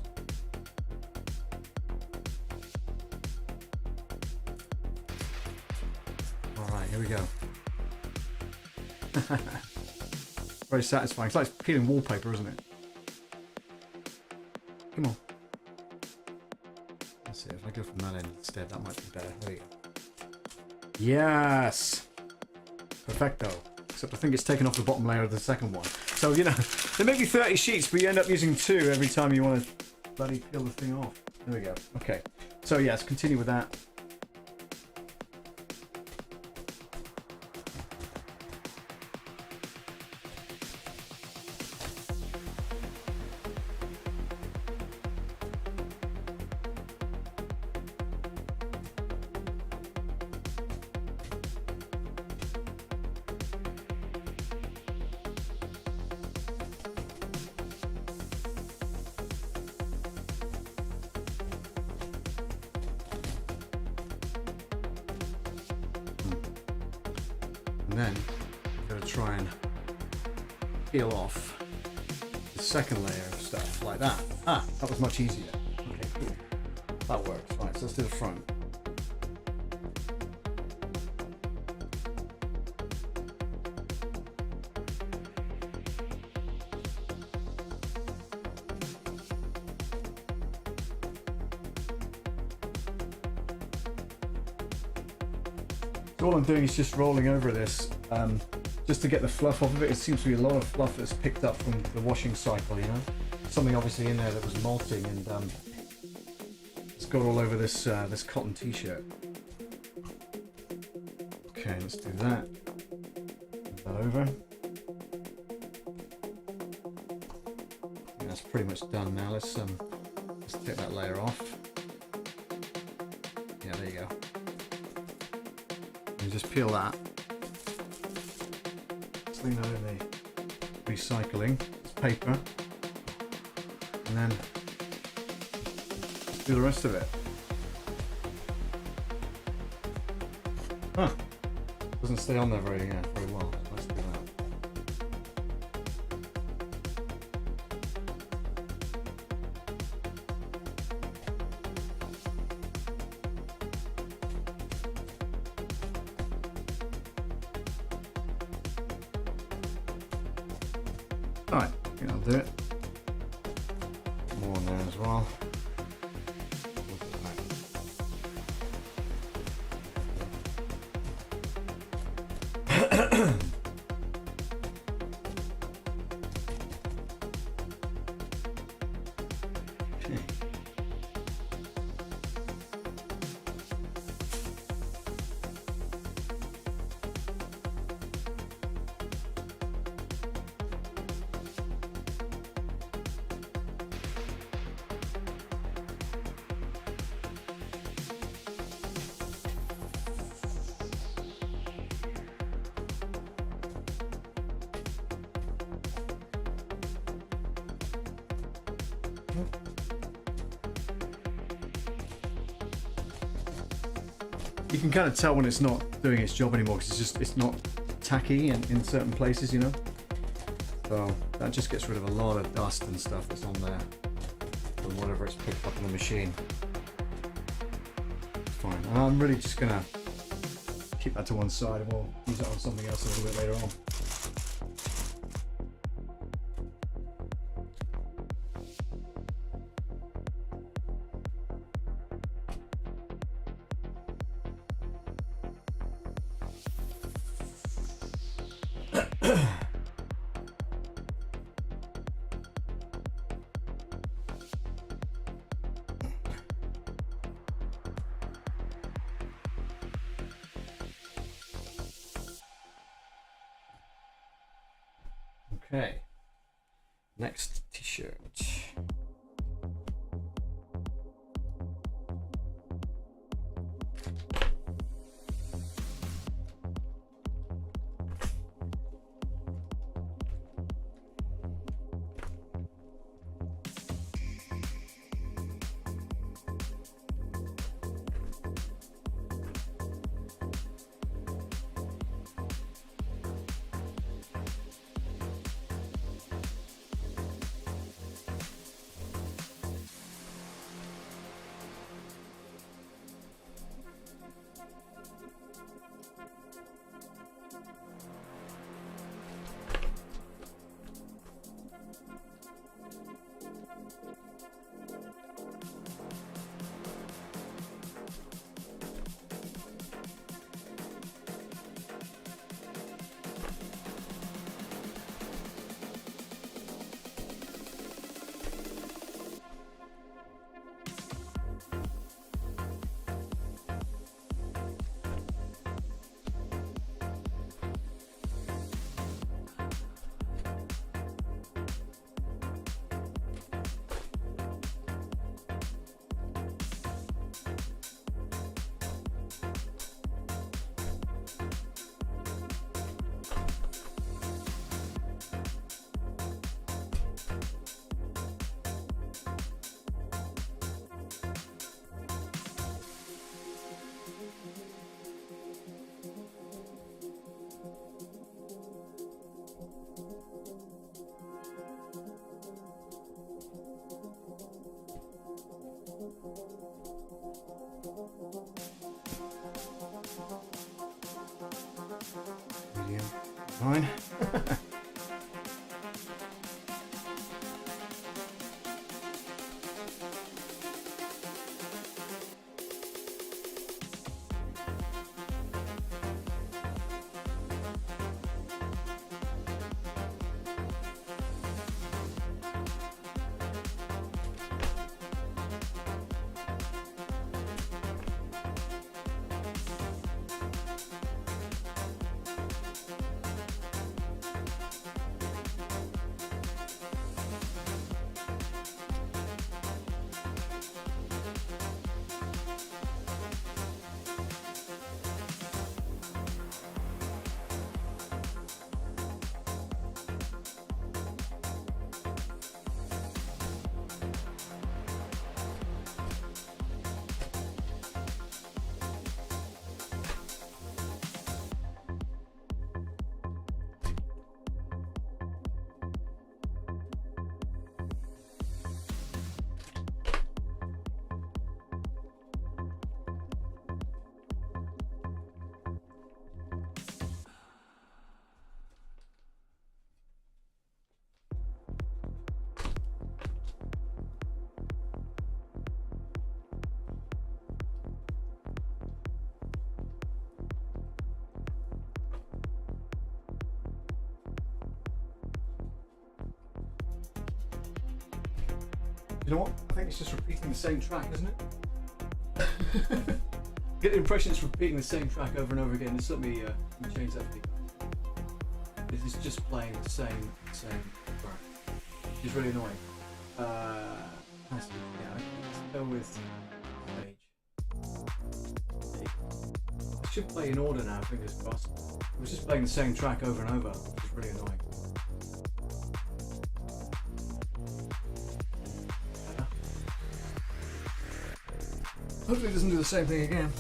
Alright, here we go. Very satisfying. It's like peeling wallpaper, isn't it? Come on. Let's see, if I go from that end instead, that might be better. There you go. Yes! Perfecto. Except I think it's taken off the bottom layer of the second one. So, you know, there may be 30 sheets, but you end up using 2 every time you want to bloody peel the thing off. There we go. Okay. So, yeah, let's continue with that. And then I'm going to try and peel off the second layer of stuff like that. Ah, that was much easier. Okay, cool. That works. Right, so let's do the front. All I'm doing is just rolling over this just to get the fluff off of it. It seems to be a lot of fluff that's picked up from the washing cycle, you know. Something obviously in there that was molting, and it's got all over this this cotton t-shirt. Okay, let's do that. Move that over. Yeah, that's pretty much done now. Let's take that layer off. Yeah, there you go. And just peel that. Sling that in the recycling. It's paper. And then do the rest of it. Huh. Doesn't stay on there very well. Let's do that. Alright, I think I'll do it. More on there as well. You can kind of tell when it's not doing its job anymore because it's not tacky in certain places, you know. So that just gets rid of a lot of dust and stuff that's on there from whatever it's picked up in the machine. Fine. I'm really just gonna keep that to one side and we'll use it on something else a little bit later on. Okay, next t-shirt. Medium, fine. You know what? I think it's just repeating the same track, isn't it? Get the impression it's repeating the same track over and over again. Just let me change that feedback. This is just playing the same track, which is really annoying. Yeah, let's go with stage. It should play in order now, fingers crossed. It was just playing the same track over and over, which is really annoying. Hopefully it doesn't do the same thing again.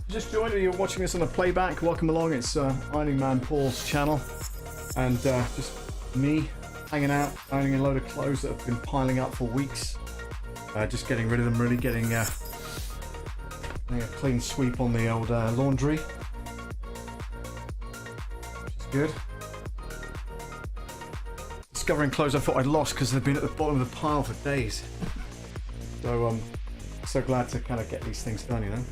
Just joined me, you're watching this on the playback, welcome along. It's Ironing Man Paul's channel, and just me hanging out, ironing a load of clothes that have been piling up for weeks. Just getting rid of them, really getting a clean sweep on the old laundry, which is good. Discovering clothes I thought I'd lost because they've been at the bottom of the pile for days. So so glad to kind of get these things done, you know.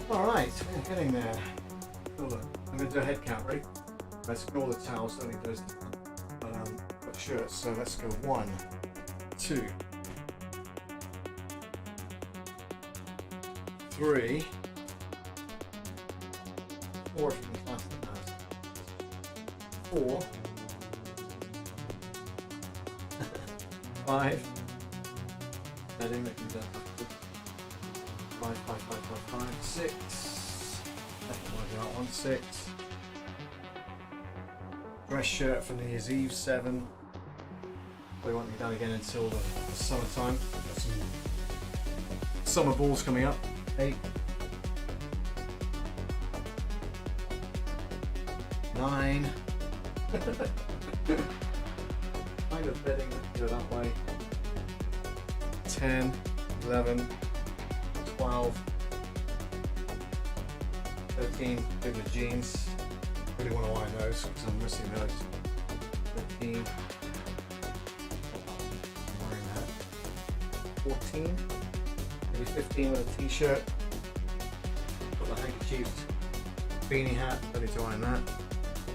Alright, we're getting there. I'm going to do a head count, right? Let's ignore the towels, only those got shirts, so let's go 1, 2, 3, 4 if you can class them as 4, 5, heading that can do 5, 5, 5, 5, 5, 6. Definitely that one, 6. Dress shirt for New Year's Eve, 7. They won't be done again until the summertime. Got some summer balls coming up, 8. 9. 9. kind of bedding, let's go that way. 10, 11, 12, 13, doing the jeans. Really want to iron those because I'm missing those. 13, I'm wearing that. 14, maybe 15 with a t-shirt. Got the handkerchief, beanie hat, ready to iron that.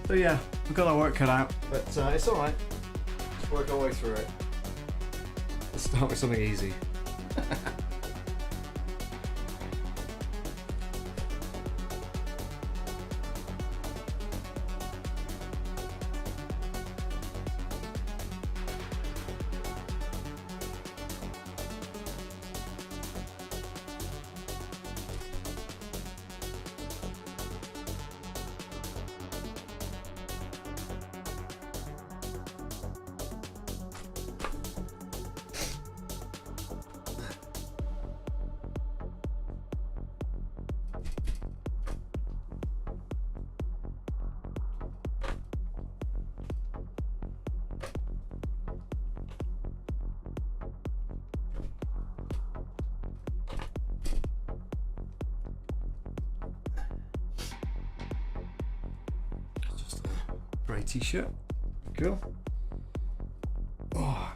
So yeah, we've got our work cut out, but it's alright. Just work our way through it. Let's start with something easy. Grey t-shirt, cool. Oh.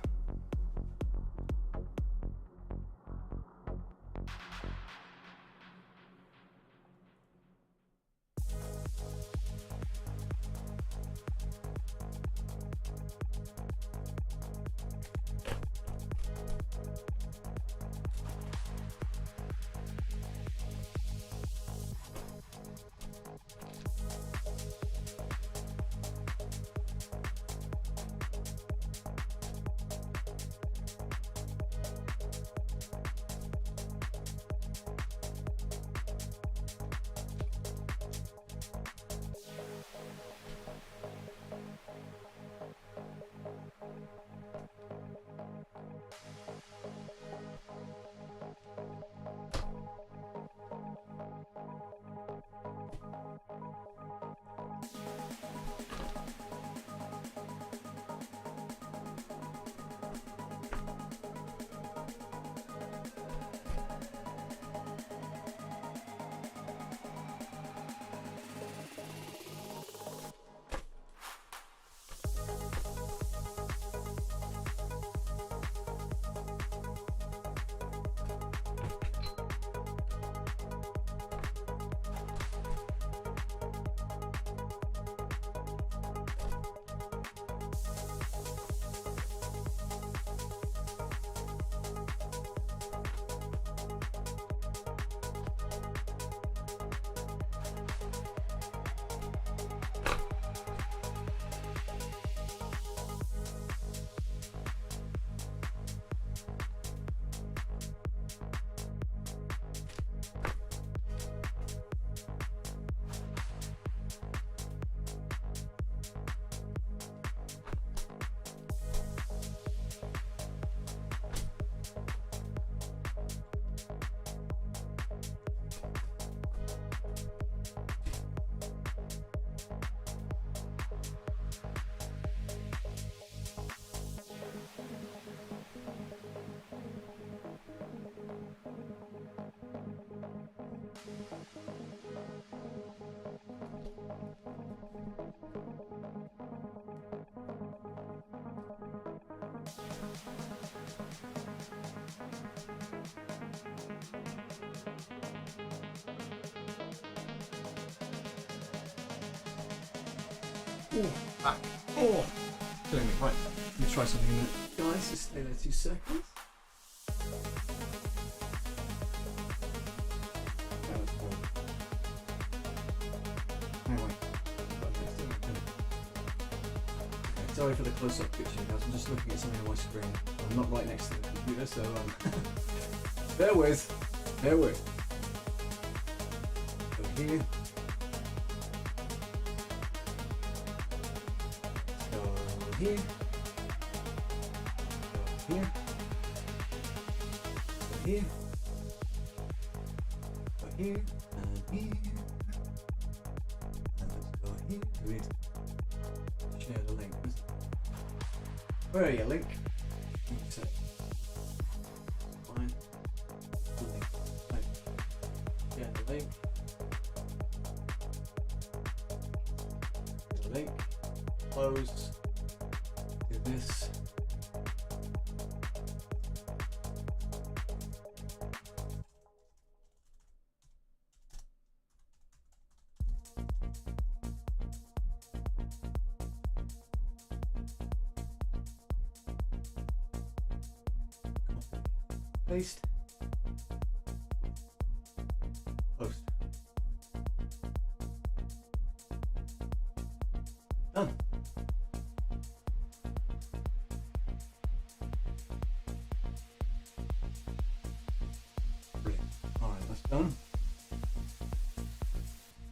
Oh, back. Oh, killing me. Right, let me try something in there. Guys, just stay there 2 seconds. Anyway. Okay, sorry for the close-up picture, guys. I'm just looking at something on my screen. I'm not right next to the computer, so bear with. Bear with. Go here. Here, here, here, here, and here, and let's go here. We need to share the link. Where are you, Link? Fine. Yeah, the link. The link. Close. Do this. Paste. Post. Done. Brilliant. Alright, that's done.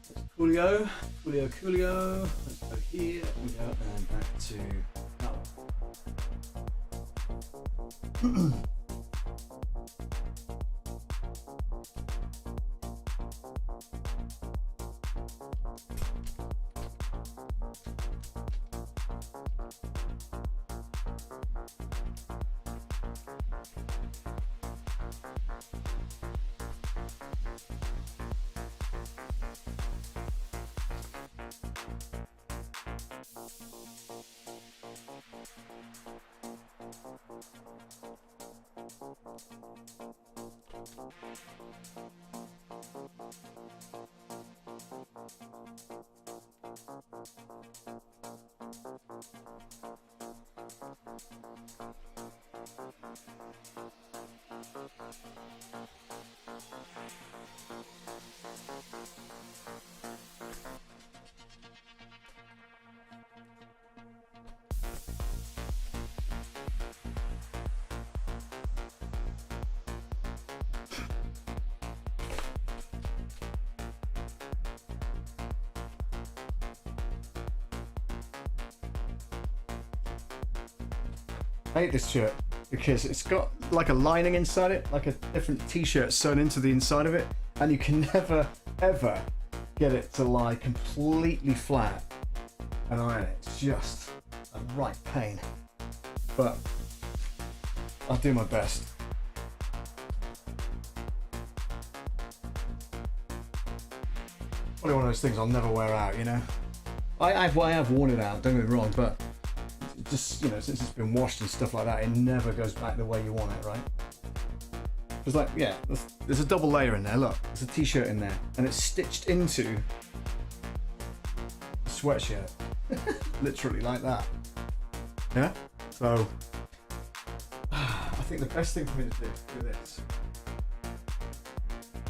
That's Coolio. Coolio. Let's go here. We go and back to that one. I hate this shirt because it's got like a lining inside it, like a different t-shirt sewn into the inside of it, and you can never ever get it to lie completely flat and iron it. It's just a right pain, but I'll do my best. Probably one of those things I'll never wear out, you know. I have worn it out, don't get me wrong, but just, you know, since it's been washed and stuff like that, it never goes back the way you want it, right? It's like, yeah, there's a double layer in there, look, there's a t-shirt in there, and it's stitched into a sweatshirt, literally like that, yeah? So, I think the best thing for me to do is do this,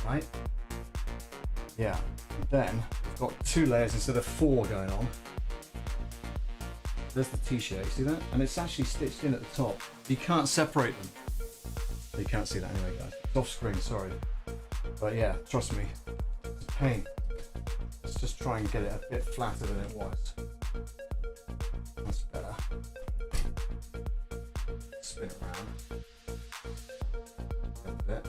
right? Yeah, and then I've got 2 layers instead of 4 going on. There's the t-shirt, you see that? And it's actually stitched in at the top. You can't separate them. You can't see that anyway, guys. It's off screen, sorry. But yeah, trust me, it's a pain. Let's just try and get it a bit flatter than it was. That's better. Spin it around. A bit.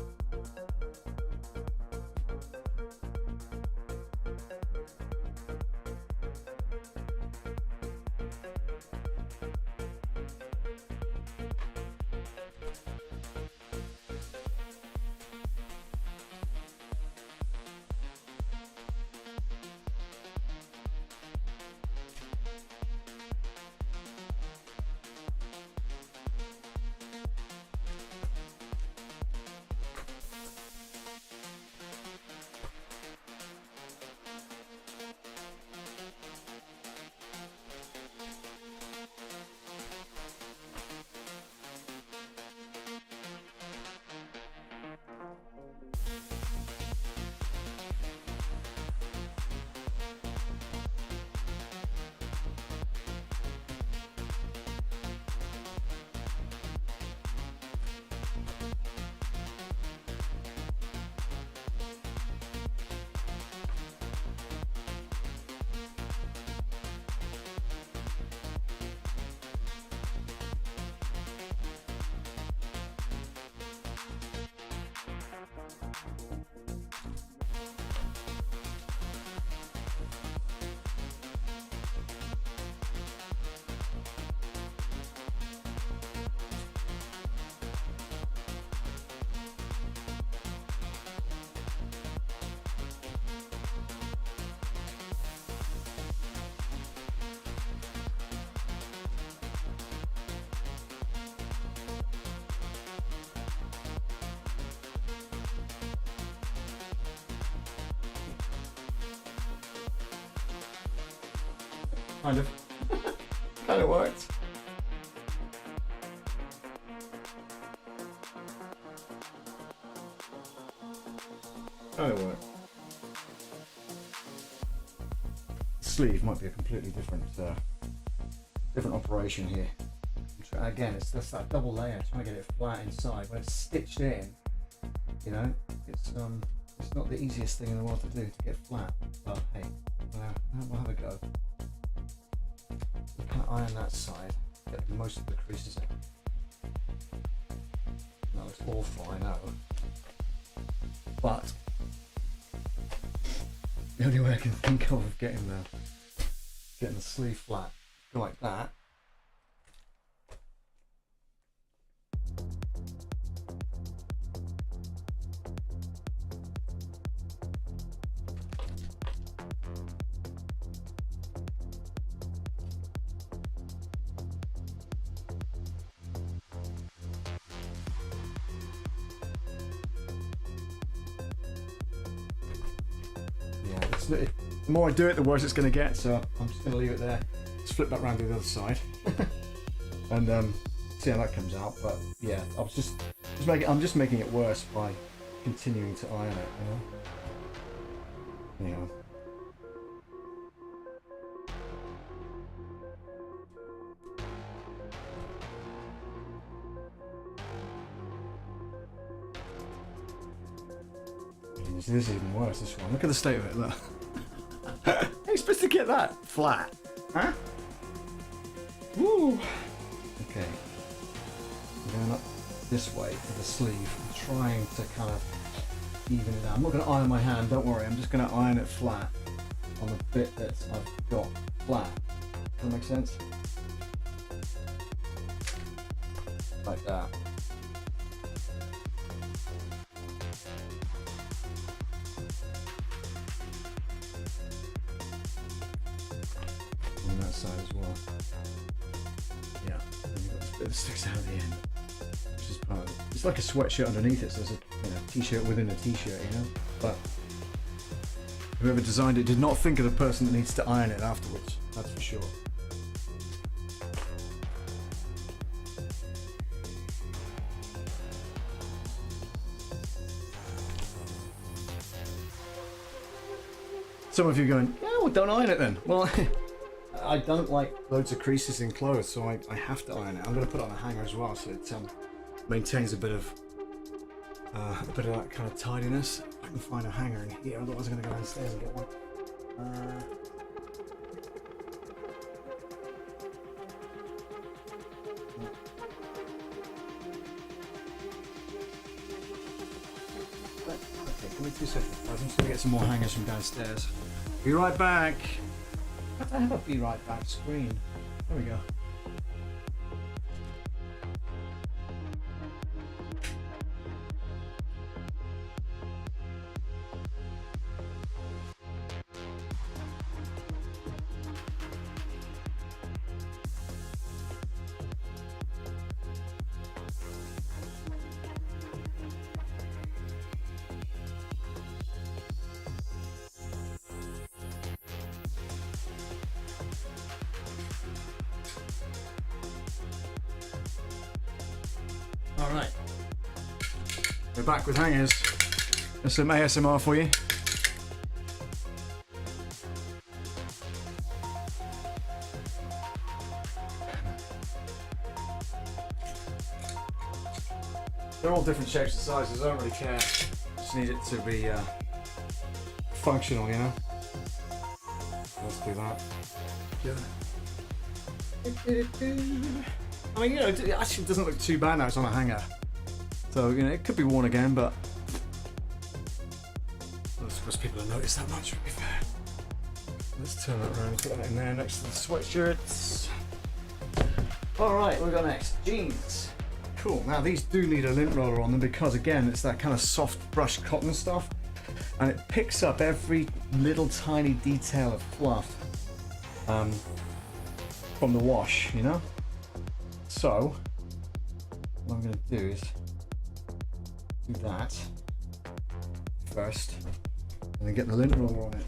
kind of. Kind of worked. Kind of worked. Sleeve might be a completely different operation here. Again, it's just that double layer, trying to get it flat inside. When it's stitched in, you know, it's not the easiest thing in the world to do to get flat. But hey, we'll have a go. We can iron that side, get most of the creases in. No, it's all fine out. But the only way I can think of getting the sleeve flat, go like that. The more I do it, the worse it's going to get, so I'm just going to leave it there. Just flip back around to the other side and see how that comes out. But yeah, I'm just making it worse by continuing to iron it, you know. Anyhow. This is even worse, this one. Look at the state of it, look. How are you supposed to get that flat? Huh? Woo! Okay. I'm going up this way for the sleeve. I'm trying to kind of even it out. I'm not going to iron my hand, don't worry. I'm just going to iron it flat on the bit that I've got flat. Does that make sense? Like that. On that side as well. Yeah, and you've got this bit that sticks out at the end, which is part of it. It's like a sweatshirt underneath it, so there's a t-shirt within a t-shirt, you know. But whoever designed it did not think of the person that needs to iron it afterwards. That's for sure. Some of you are going, yeah, well, don't iron it then. Well, I don't like loads of creases in clothes, so I have to iron it. I'm going to put it on a hanger as well, so it maintains a bit of that kind of tidiness. I can find a hanger in here, otherwise I'm going to go downstairs and get one. Okay, give me 2 seconds. I'm just going to get some more hangers from downstairs. Be right back. I have a be right back screen. There we go. Alright, we're back with hangers. There's some ASMR for you. They're all different shapes and sizes, I don't really care. Just need it to be functional, you know? Let's do that. I mean, you know, it actually doesn't look too bad now it's on a hanger. So, you know, it could be worn again, but I don't suppose people have noticed that much, to be fair. Let's turn that around and put that in there next to the sweatshirts. Alright, what we got next? Jeans. Cool. Now, these do need a lint roller on them because, again, it's that kind of soft brushed cotton stuff. And it picks up every little tiny detail of fluff from the wash, you know? So, what I'm going to do is do that first, and then get the lint roller on it.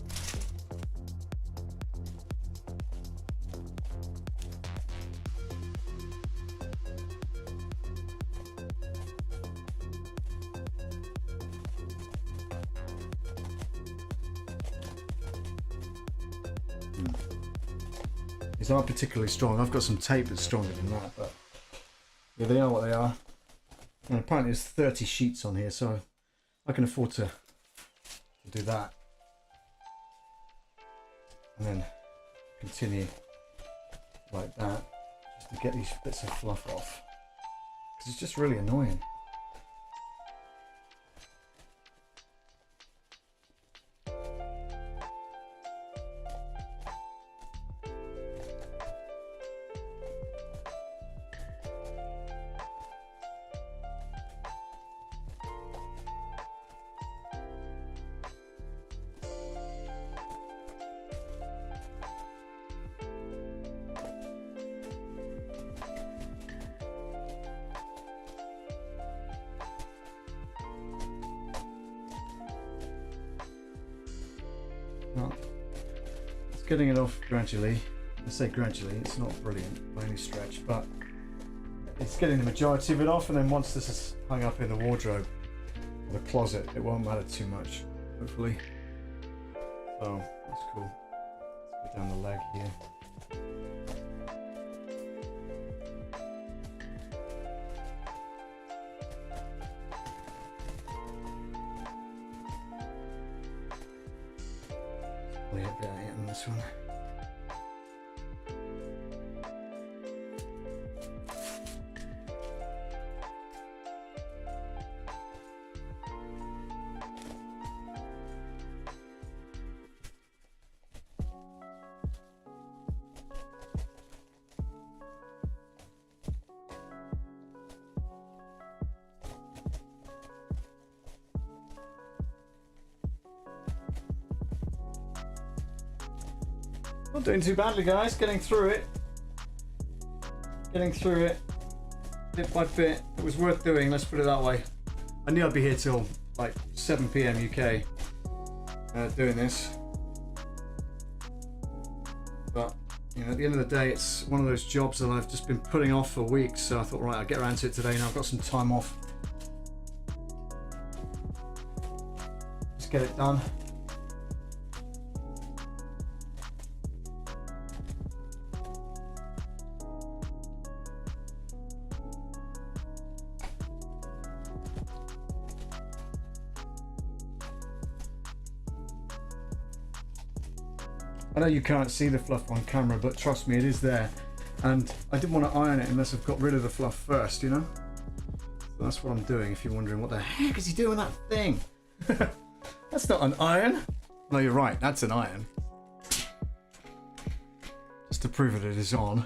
These aren't particularly strong. I've got some tape that's stronger than that, but yeah, they are what they are. And apparently there's 30 sheets on here, so I can afford to do that. And then continue like that, just to get these bits of fluff off. Because it's just really annoying. Well, it's getting it off gradually. I say gradually, it's not brilliant by any stretch, but it's getting the majority of it off, and then once this is hung up in the wardrobe or the closet, it won't matter too much, hopefully. So that's cool. Let's go down the leg here. Lay a bit in this one. Not doing too badly, guys. Getting through it. Getting through it bit by bit. It was worth doing, let's put it that way. I knew I'd be here till like 7 PM UK doing this. But, you know, at the end of the day, it's one of those jobs that I've just been putting off for weeks. So I thought, right, I'll get around to it today. Now I've got some time off. Just get it done. I know you can't see the fluff on camera, but trust me, it is there. And I didn't want to iron it unless I've got rid of the fluff first, you know? So that's what I'm doing, if you're wondering what the heck is he doing that thing? That's not an iron. No, you're right, that's an iron. Just to prove that it is on.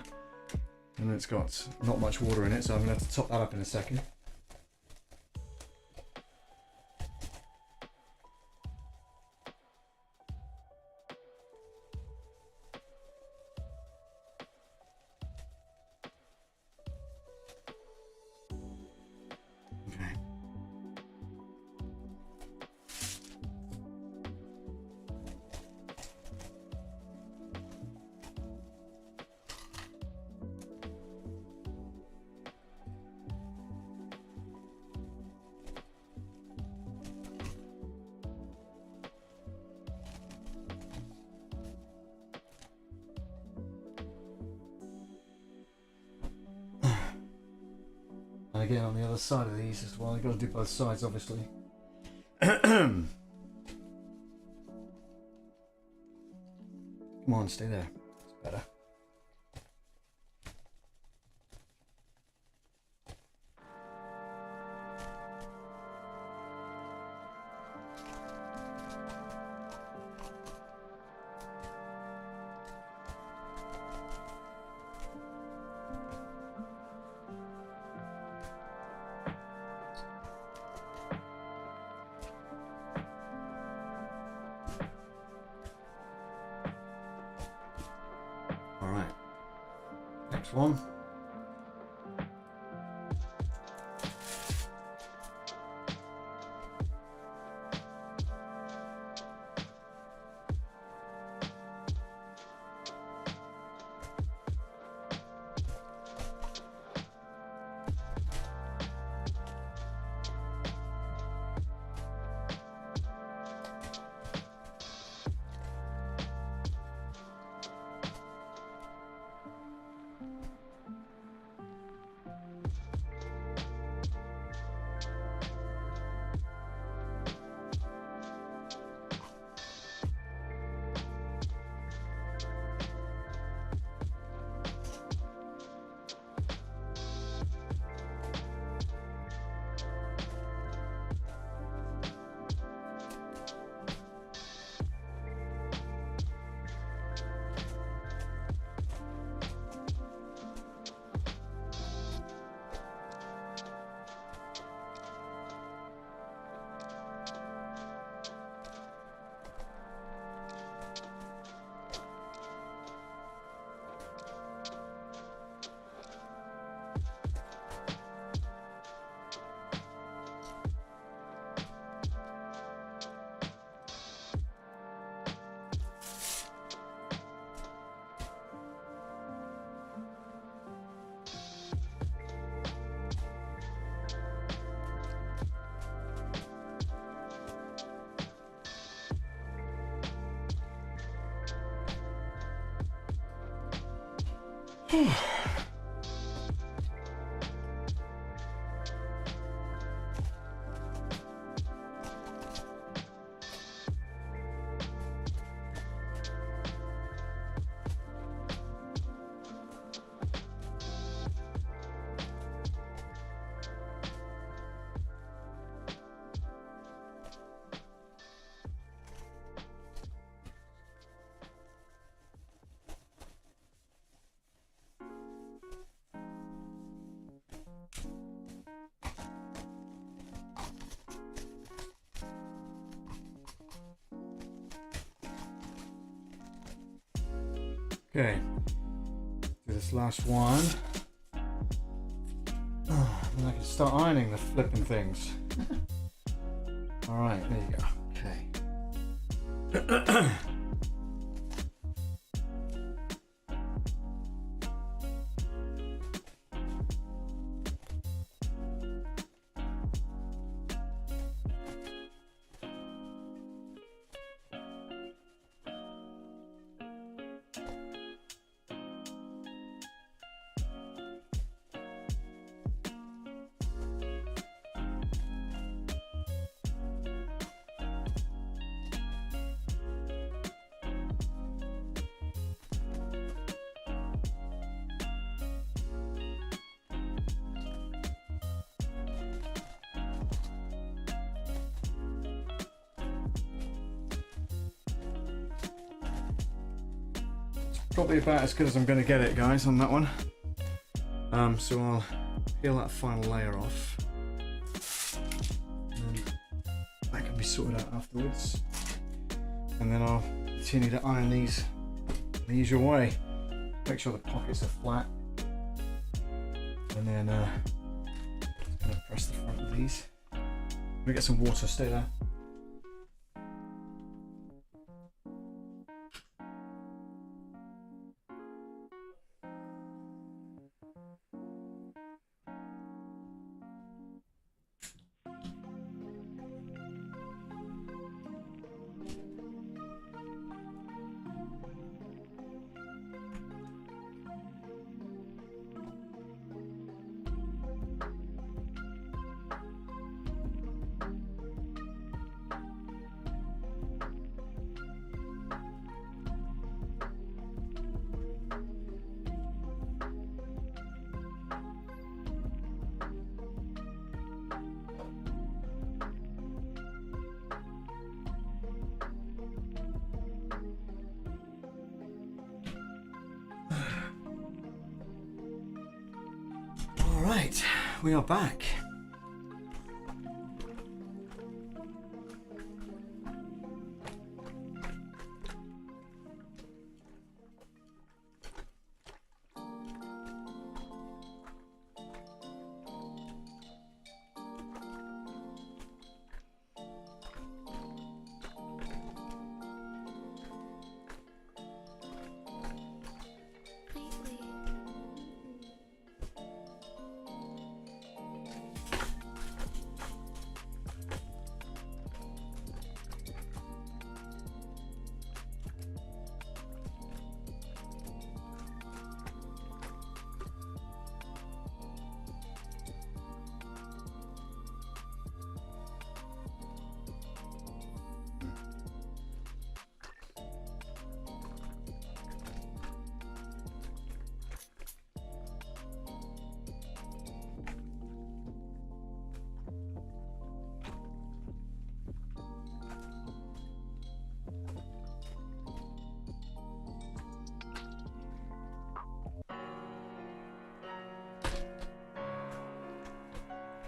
And it's got not much water in it, so I'm going to have to top that up in a second. And again on the other side of these as well, you've got to do both sides obviously. Come on, stay there. It's better. Next one. Okay, do this last one. Oh, then I can start ironing the flipping things. All right, there you go. Okay. Probably about as good as I'm going to get it, guys, on that one. So I'll peel that final layer off. And that can be sorted out afterwards. And then I'll continue to iron these the usual way. Make sure the pockets are flat. And then just kind of press the front of these. Let me get some water, stay there. Right, we are back.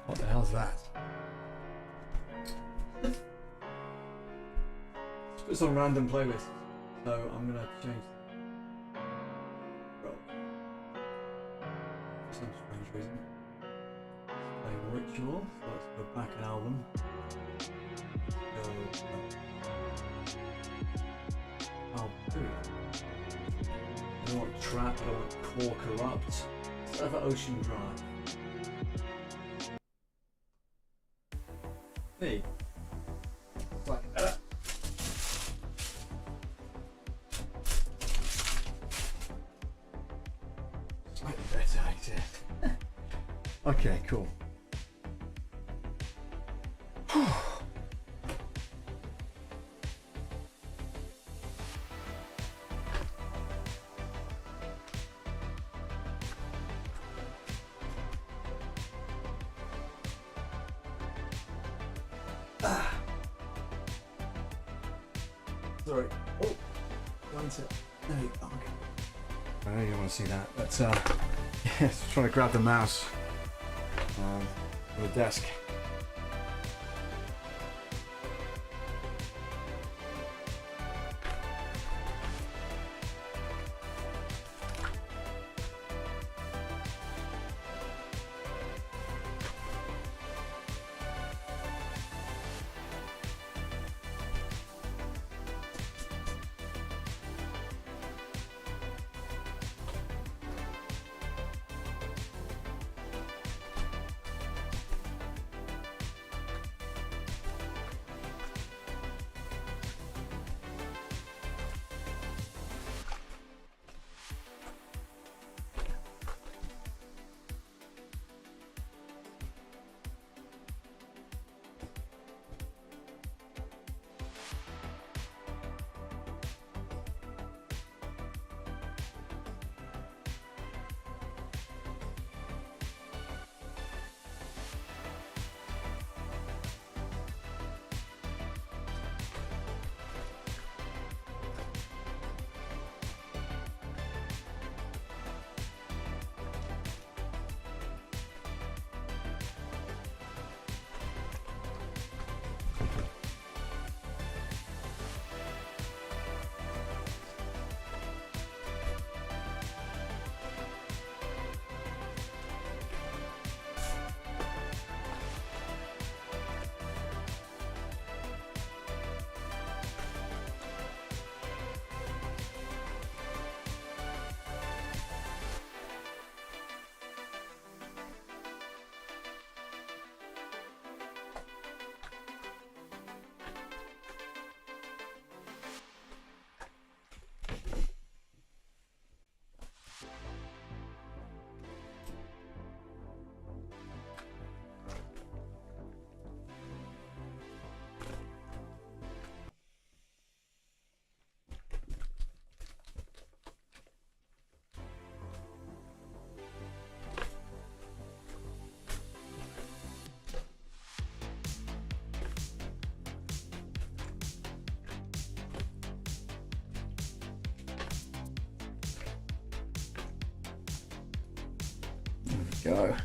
What the hell's that? Let's put this on random playlist. So I'm gonna change roll. For some strange reason. Playing Ritual. So let's go back an album. Go album 2. I don't want Trap, I don't want Core Corrupt. Let's have an Ocean Drive. Hey. Like that. Okay, cool. Sorry. Oh, one sec. There you go. Okay. I know you don't want to see that. But yeah, trying to grab the mouse on the desk. Go.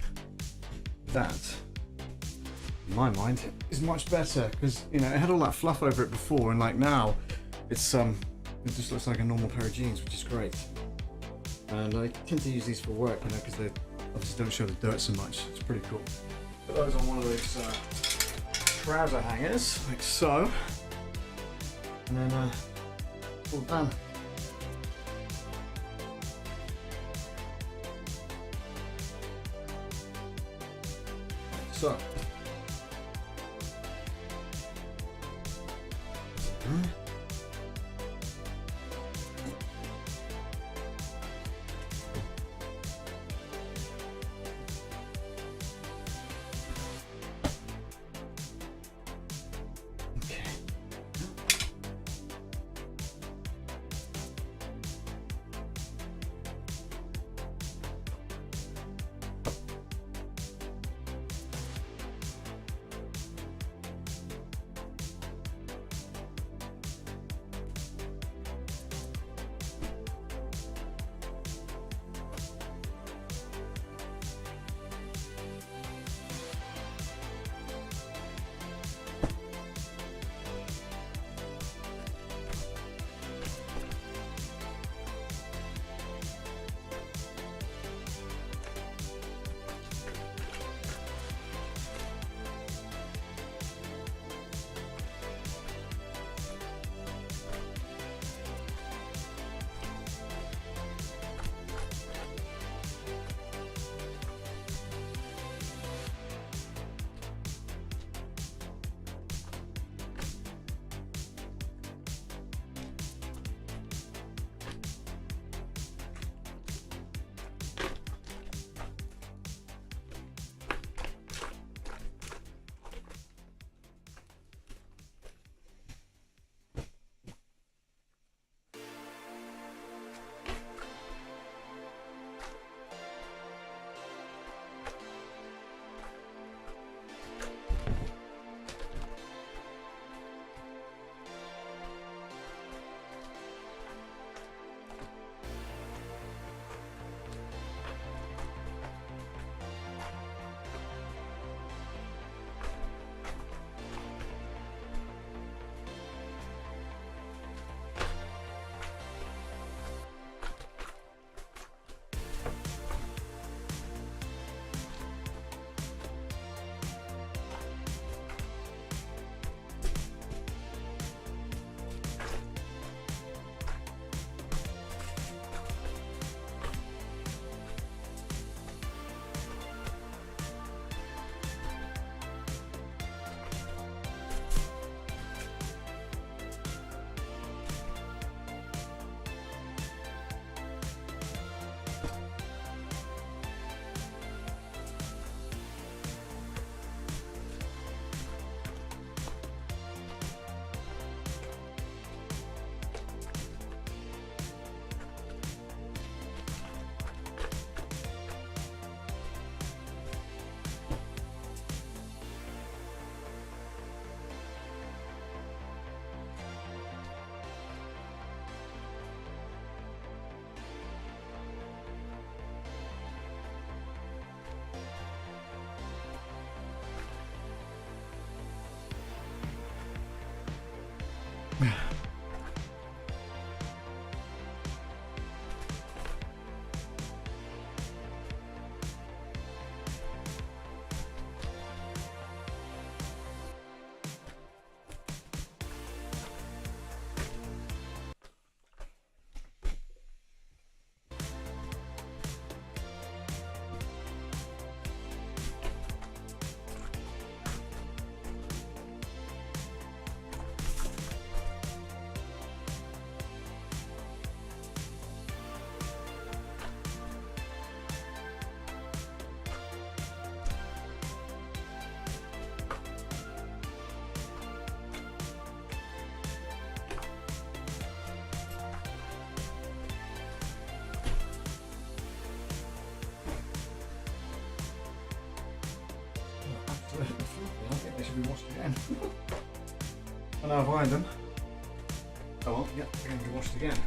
That, in my mind, is much better because it had all that fluff over it before, and like now, it's it just looks like a normal pair of jeans, which is great. And I tend to use these for work, because they obviously don't show the dirt so much. It's pretty cool. Put those on one of those trouser hangers, like so, and then it's all done. So, to be washed again. And now I've ironed them. Oh well, yeah, they're going to be washed again.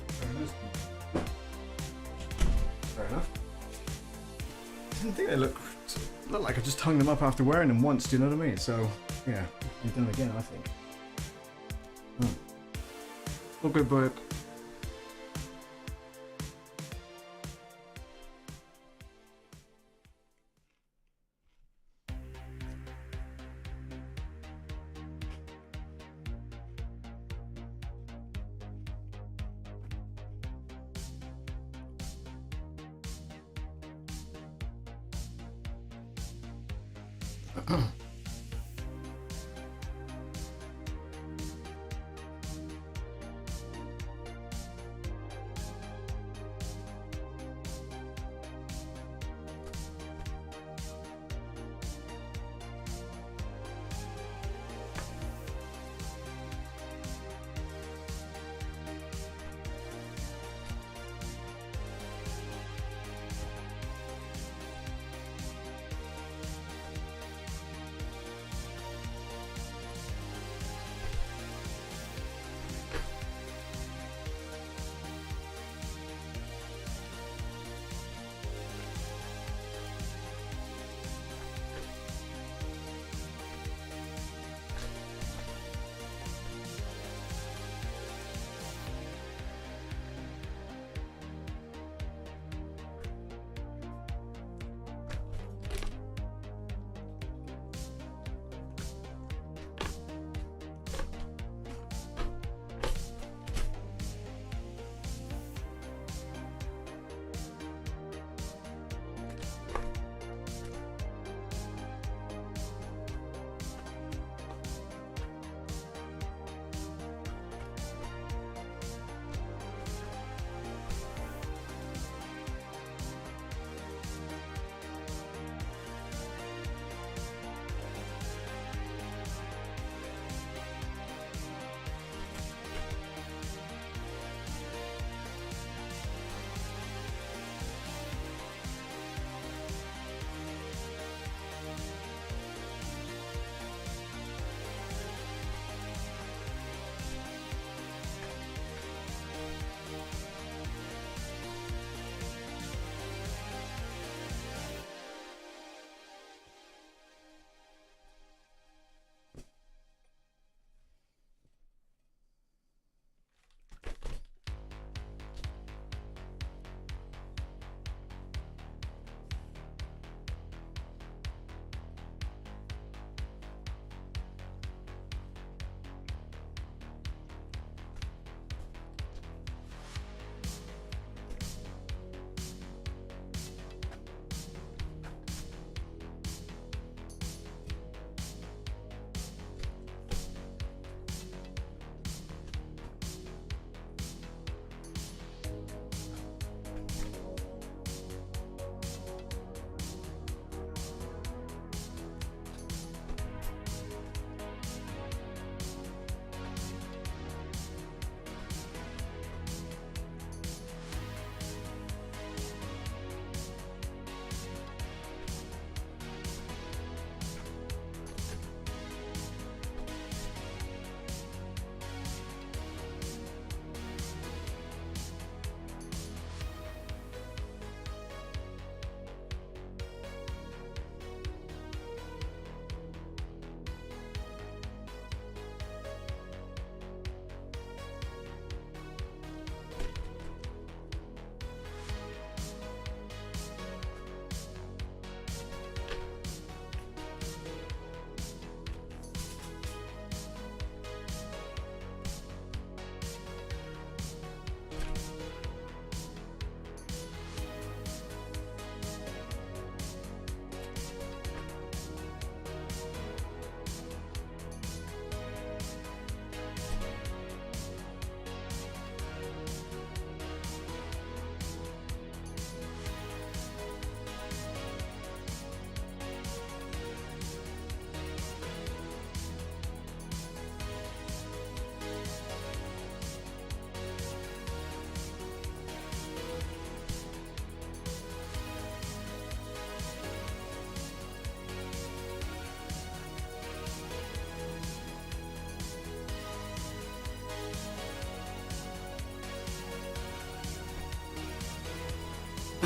Very nice. Fair enough. I didn't think they look like I just hung them up after wearing them once, do you know what I mean? So, yeah, you've done it again, I think. All good work.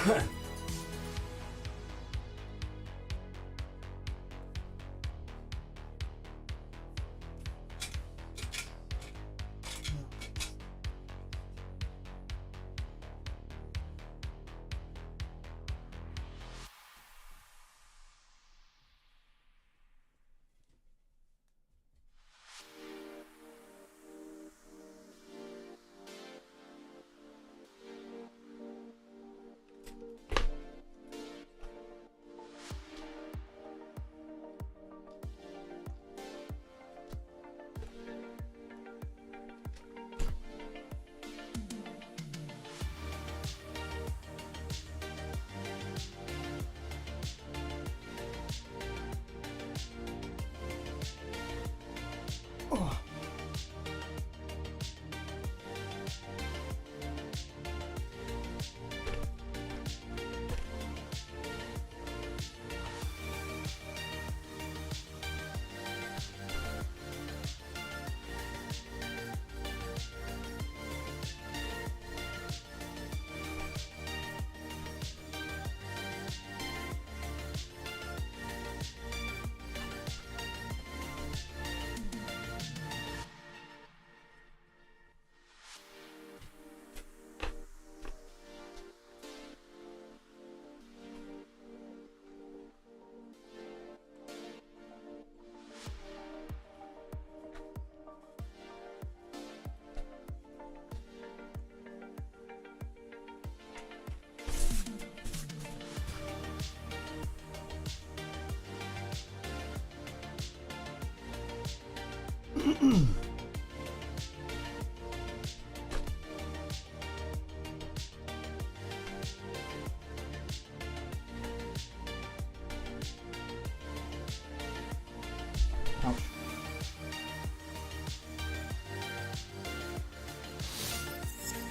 Ouch.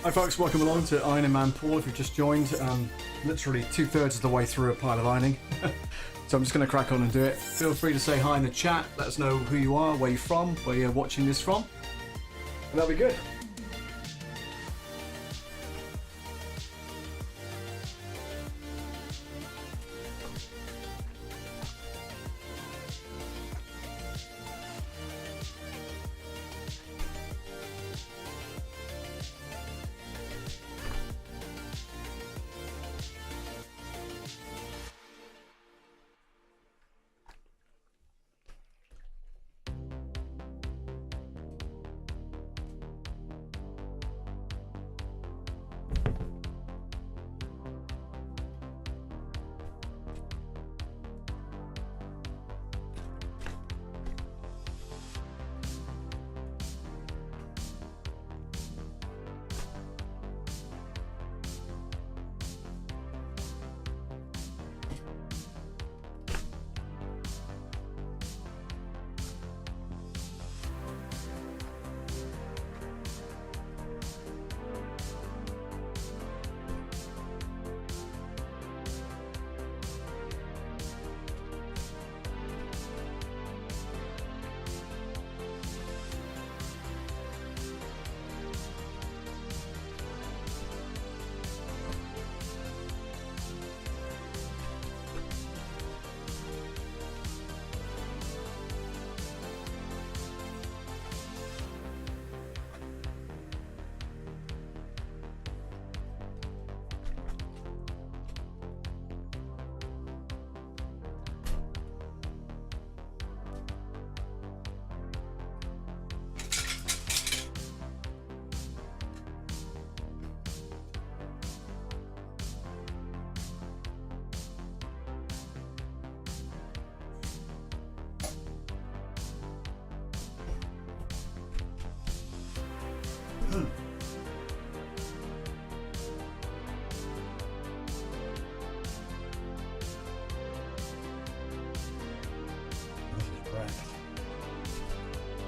Hi folks, welcome along to Ironing Man Paul. If you've just joined, literally 2/3 of the way through a pile of ironing. So I'm just going to crack on and do it. Feel free to say hi in the chat, let us know who you are, where you're from, where you're watching this from, and that'll be good.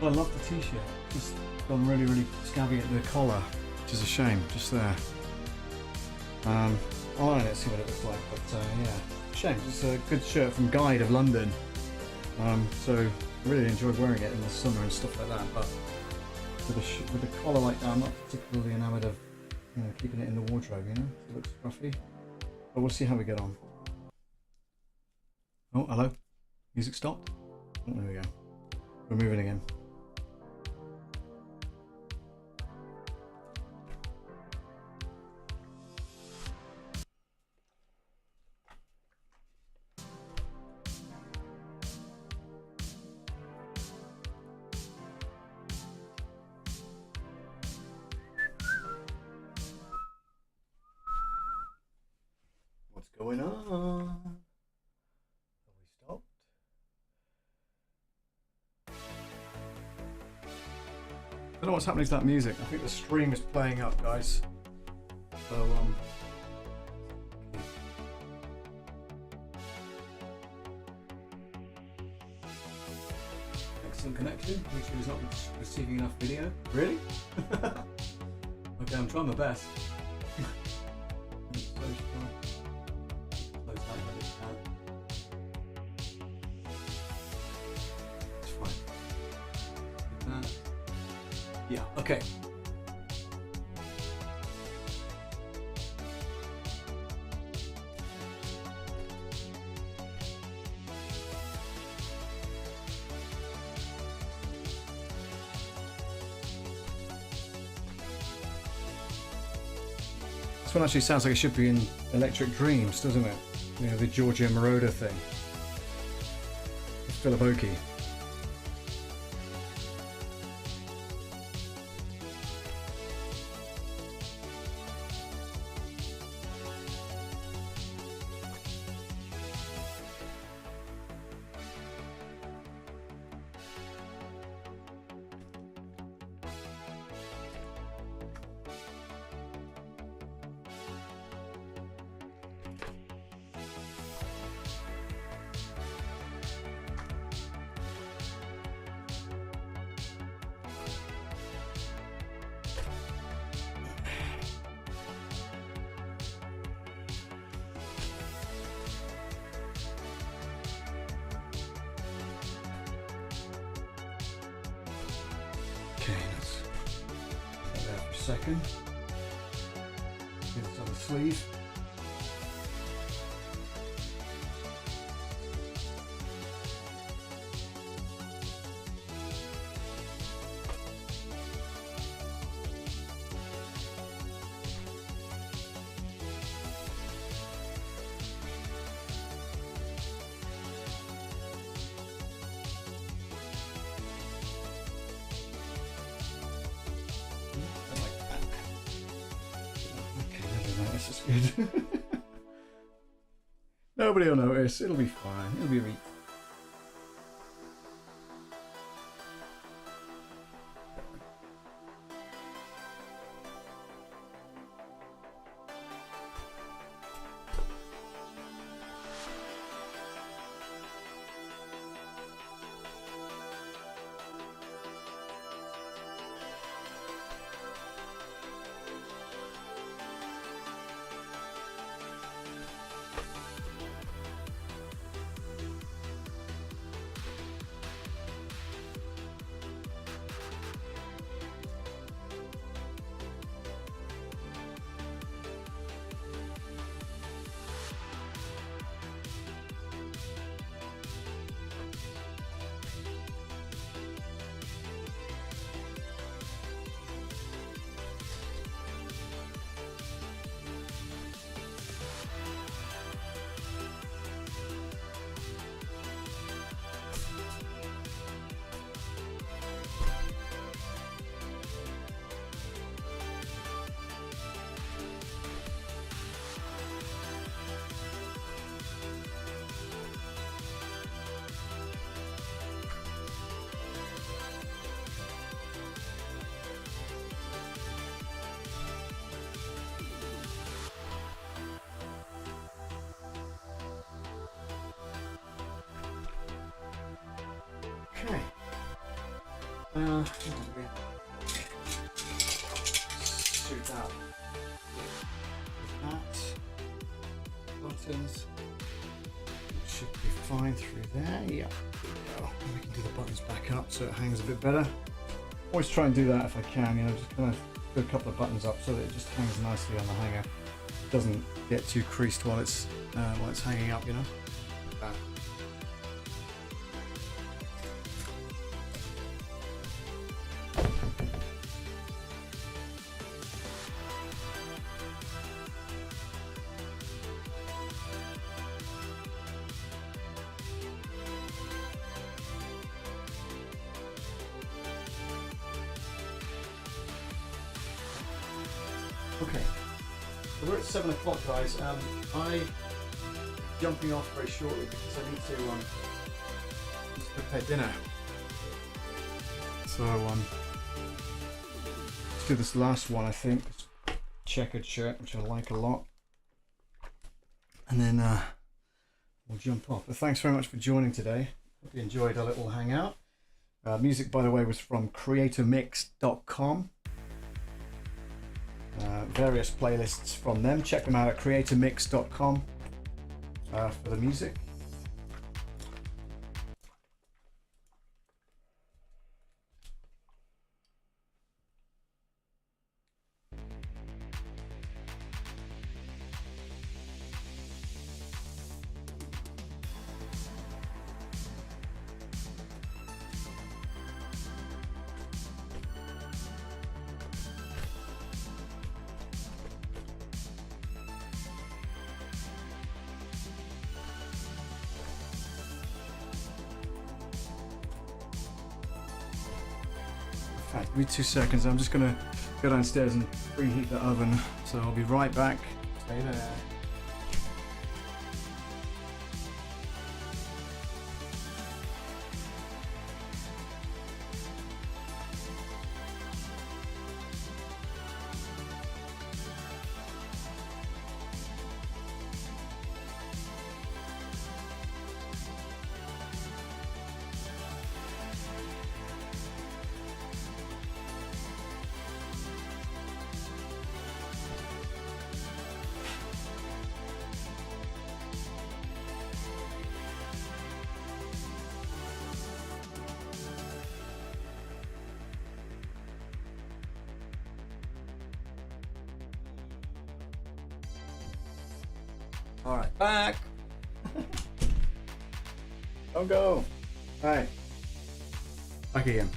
I love the t-shirt. Just gone really, really scabby at the collar, which is a shame. Just there. I'll iron it, see what it looks like. But yeah, shame. It's a good shirt from Guide of London. So I really enjoyed wearing it in the summer and stuff like that. But with a collar like that, I'm not particularly enamoured of keeping it in the wardrobe. You know, it looks scruffy. But we'll see how we get on. Oh, hello. Music stopped. Oh, there we go. We're moving again. What's going on? Have we stopped? I don't know what's happening to that music. I think the stream is playing up, guys. So, excellent connection. YouTube is not receiving enough video. Really? Okay, I'm trying my best. It's fine. That. Yeah, okay. This one actually sounds like it should be in Electric Dreams, doesn't it? You know, the Giorgio Moroder thing. It's Philip Oakey. Okay, let's put that for a second. Get this on the sleeve. This is good. Nobody will notice. It'll be fine. It'll be a okay. Suit that. Buttons. Should be fine through there. Yeah. There we go. And we can do the buttons back up so it hangs a bit better. Always try and do that if I can, you know, just kind of do a couple of buttons up so that it just hangs nicely on the hanger. doesn't get too creased while it's hanging up, you know. Okay, so we're at 7 o'clock, guys. I jumping off very shortly because I need to prepare dinner. So let's do this last one. I think this checkered shirt, which I like a lot, and then we'll jump off. But thanks very much for joining today. Hope you enjoyed our little hangout. Music, by the way, was from creatormix.com. Various playlists from them. Check them out at creatormix.com for the music. Give me 2 seconds. I'm just gonna go downstairs and preheat the oven, so I'll be right back. Stay there. All right, back. Don't go. All right, back again.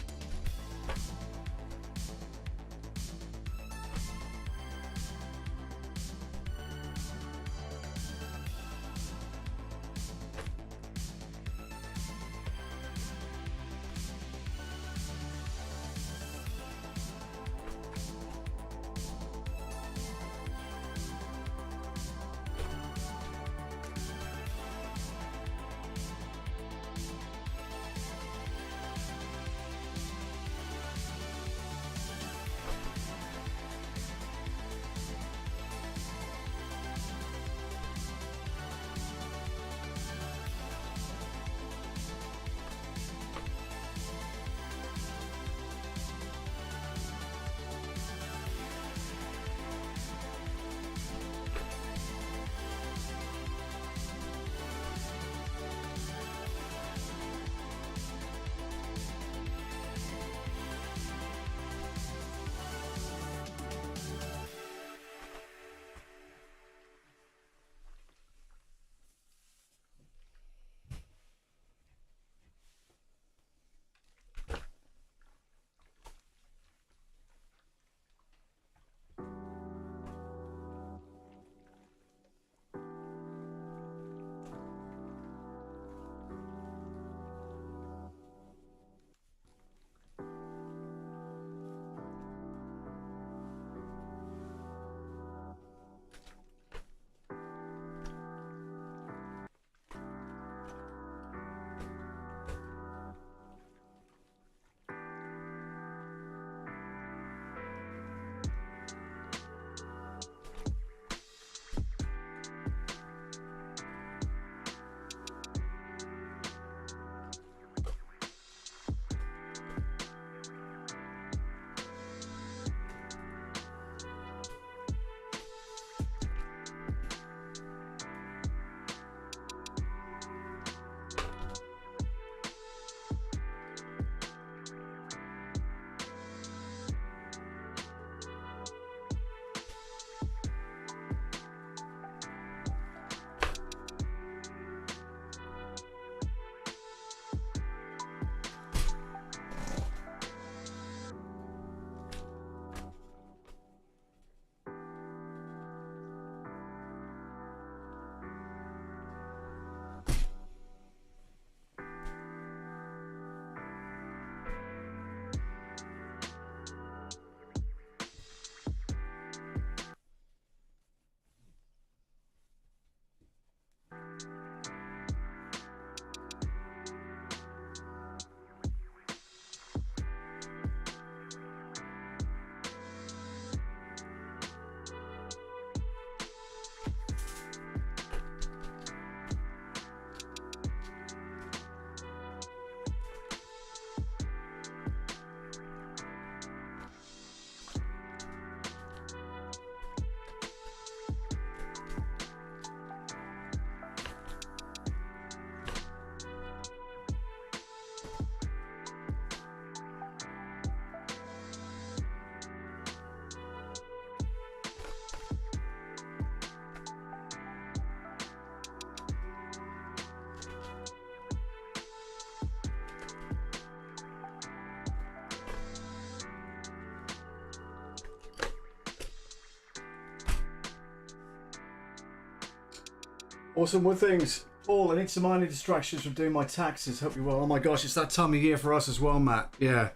Awesome with things. Paul, I need some minor distractions from doing my taxes. Hope you're well. Oh my gosh, it's that time of year for us as well, Matt. Yeah.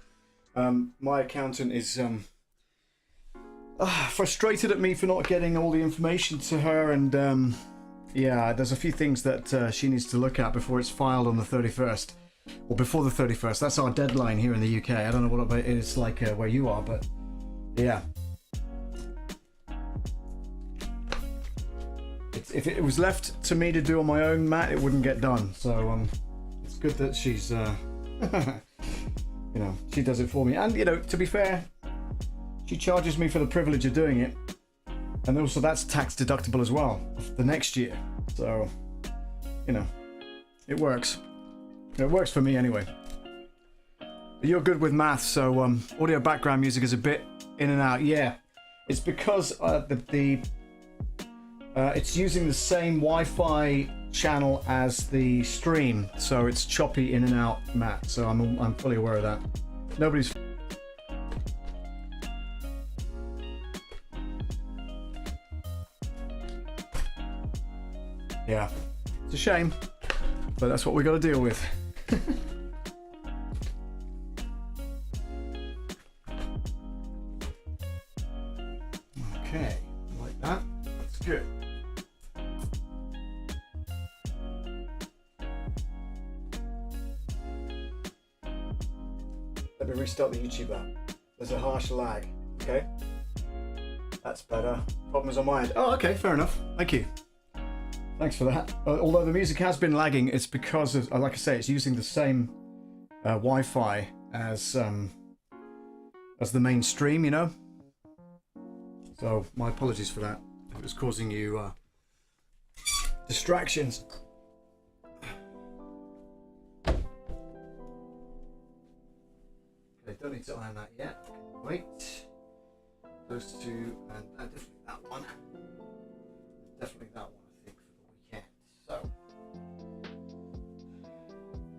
My accountant is frustrated at me for not getting all the information to her, and yeah, there's a few things that she needs to look at before it's filed on the 31st. Or before the 31st. That's our deadline here in the UK. I don't know what it is like where you are, but yeah. If it was left to me to do on my own, Matt, it wouldn't get done. So it's good that she's, you know, she does it for me. And, you know, to be fair, she charges me for the privilege of doing it. And also that's tax deductible as well the next year. So, you know, it works. It works for me anyway. But you're good with math, so audio background music is a bit in and out. Yeah, it's because it's using the same Wi-Fi channel as the stream, so it's choppy in and out, Matt. So I'm fully aware of that. Nobody's. Yeah, it's a shame, but that's what we got to deal with. Okay, like that. That's good. Let me restart the YouTube app. There's a harsh lag. Okay, that's better. Problem is on my end. Oh, okay, fair enough. Thank you. Thanks for that. Although the music has been lagging, it's because of, like I say, it's using the same Wi-Fi as the main stream, you know. So my apologies for that. If it was causing you distractions. Okay, don't need to iron that yet. Wait. Those two, and definitely that one. Definitely that one. So,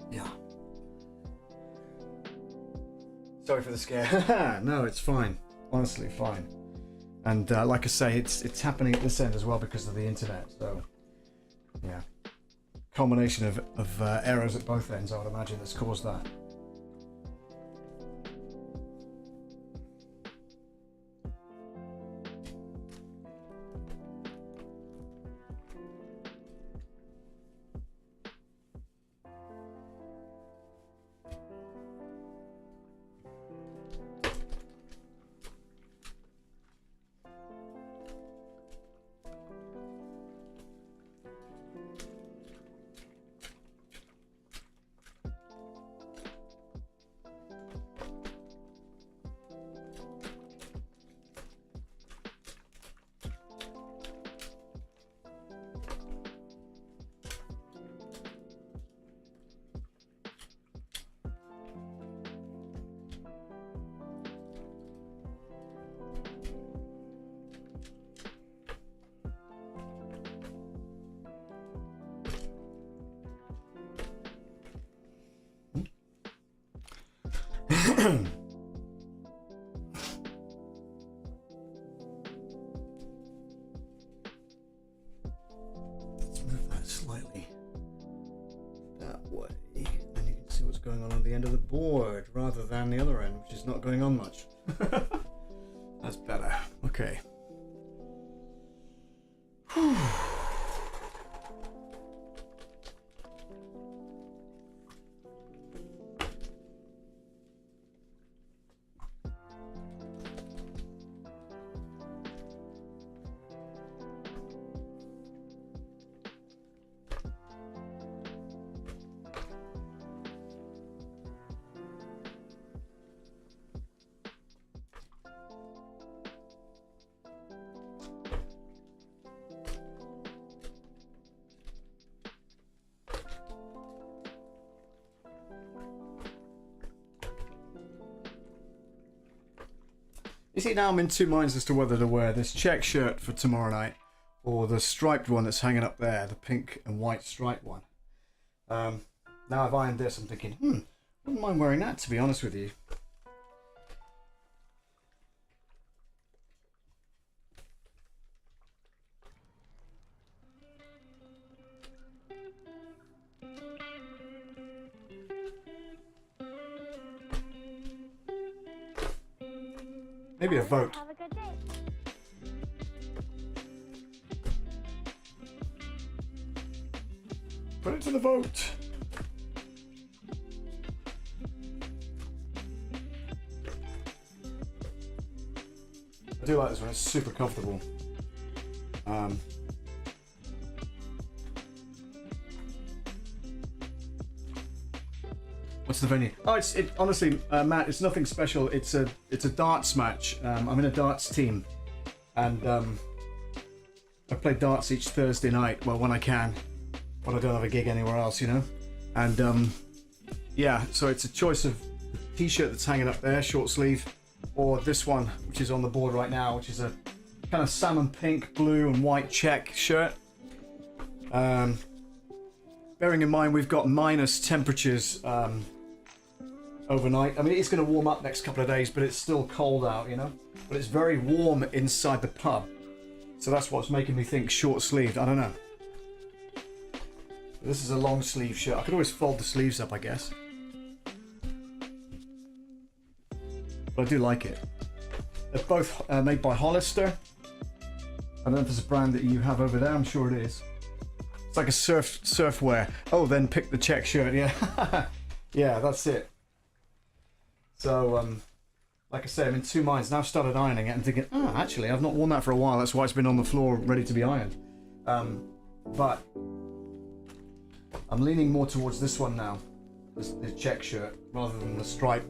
yeah. Sorry for the scare. No, it's fine. Honestly, fine. And like I say, it's happening at this end as well because of the internet. So, yeah. Combination of errors at both ends, I would imagine, that's caused that. Let's move that slightly that way, and you can see what's going on the end of the board rather than the other end, which is not going on much. That's better. Okay. Whew. You see, now I'm in two minds as to whether to wear this check shirt for tomorrow night or the striped one that's hanging up there, the pink and white striped one. Now I've ironed this, I'm thinking, wouldn't mind wearing that, to be honest with you. Maybe a vote. Have a good day. Put it to the vote. I do like this one, it's super comfortable. What's the venue? Oh, honestly, Matt, it's nothing special. It's a darts match. I'm in a darts team, and I play darts each Thursday night. Well, when I can, when I don't have a gig anywhere else, you know. And yeah, so it's a choice of the t-shirt that's hanging up there, short sleeve, or this one, which is on the board right now, which is a kind of salmon pink, blue, and white check shirt. Bearing in mind we've got minus temperatures overnight. I mean, it's going to warm up next couple of days, but it's still cold out, you know. But it's very warm inside the pub, so that's what's making me think short-sleeved. I don't know. This is a long sleeve shirt. I could always fold the sleeves up, I guess. But I do like it. They're both made by Hollister. I don't know if there's a brand that you have over there. I'm sure it is. It's like a surf wear. Oh, then pick the check shirt. Yeah, yeah, that's it. So, like I say, I'm in two minds. Now I've started ironing it and thinking, oh, actually, I've not worn that for a while. That's why it's been on the floor ready to be ironed. But I'm leaning more towards this one now, the check shirt, rather than the stripe.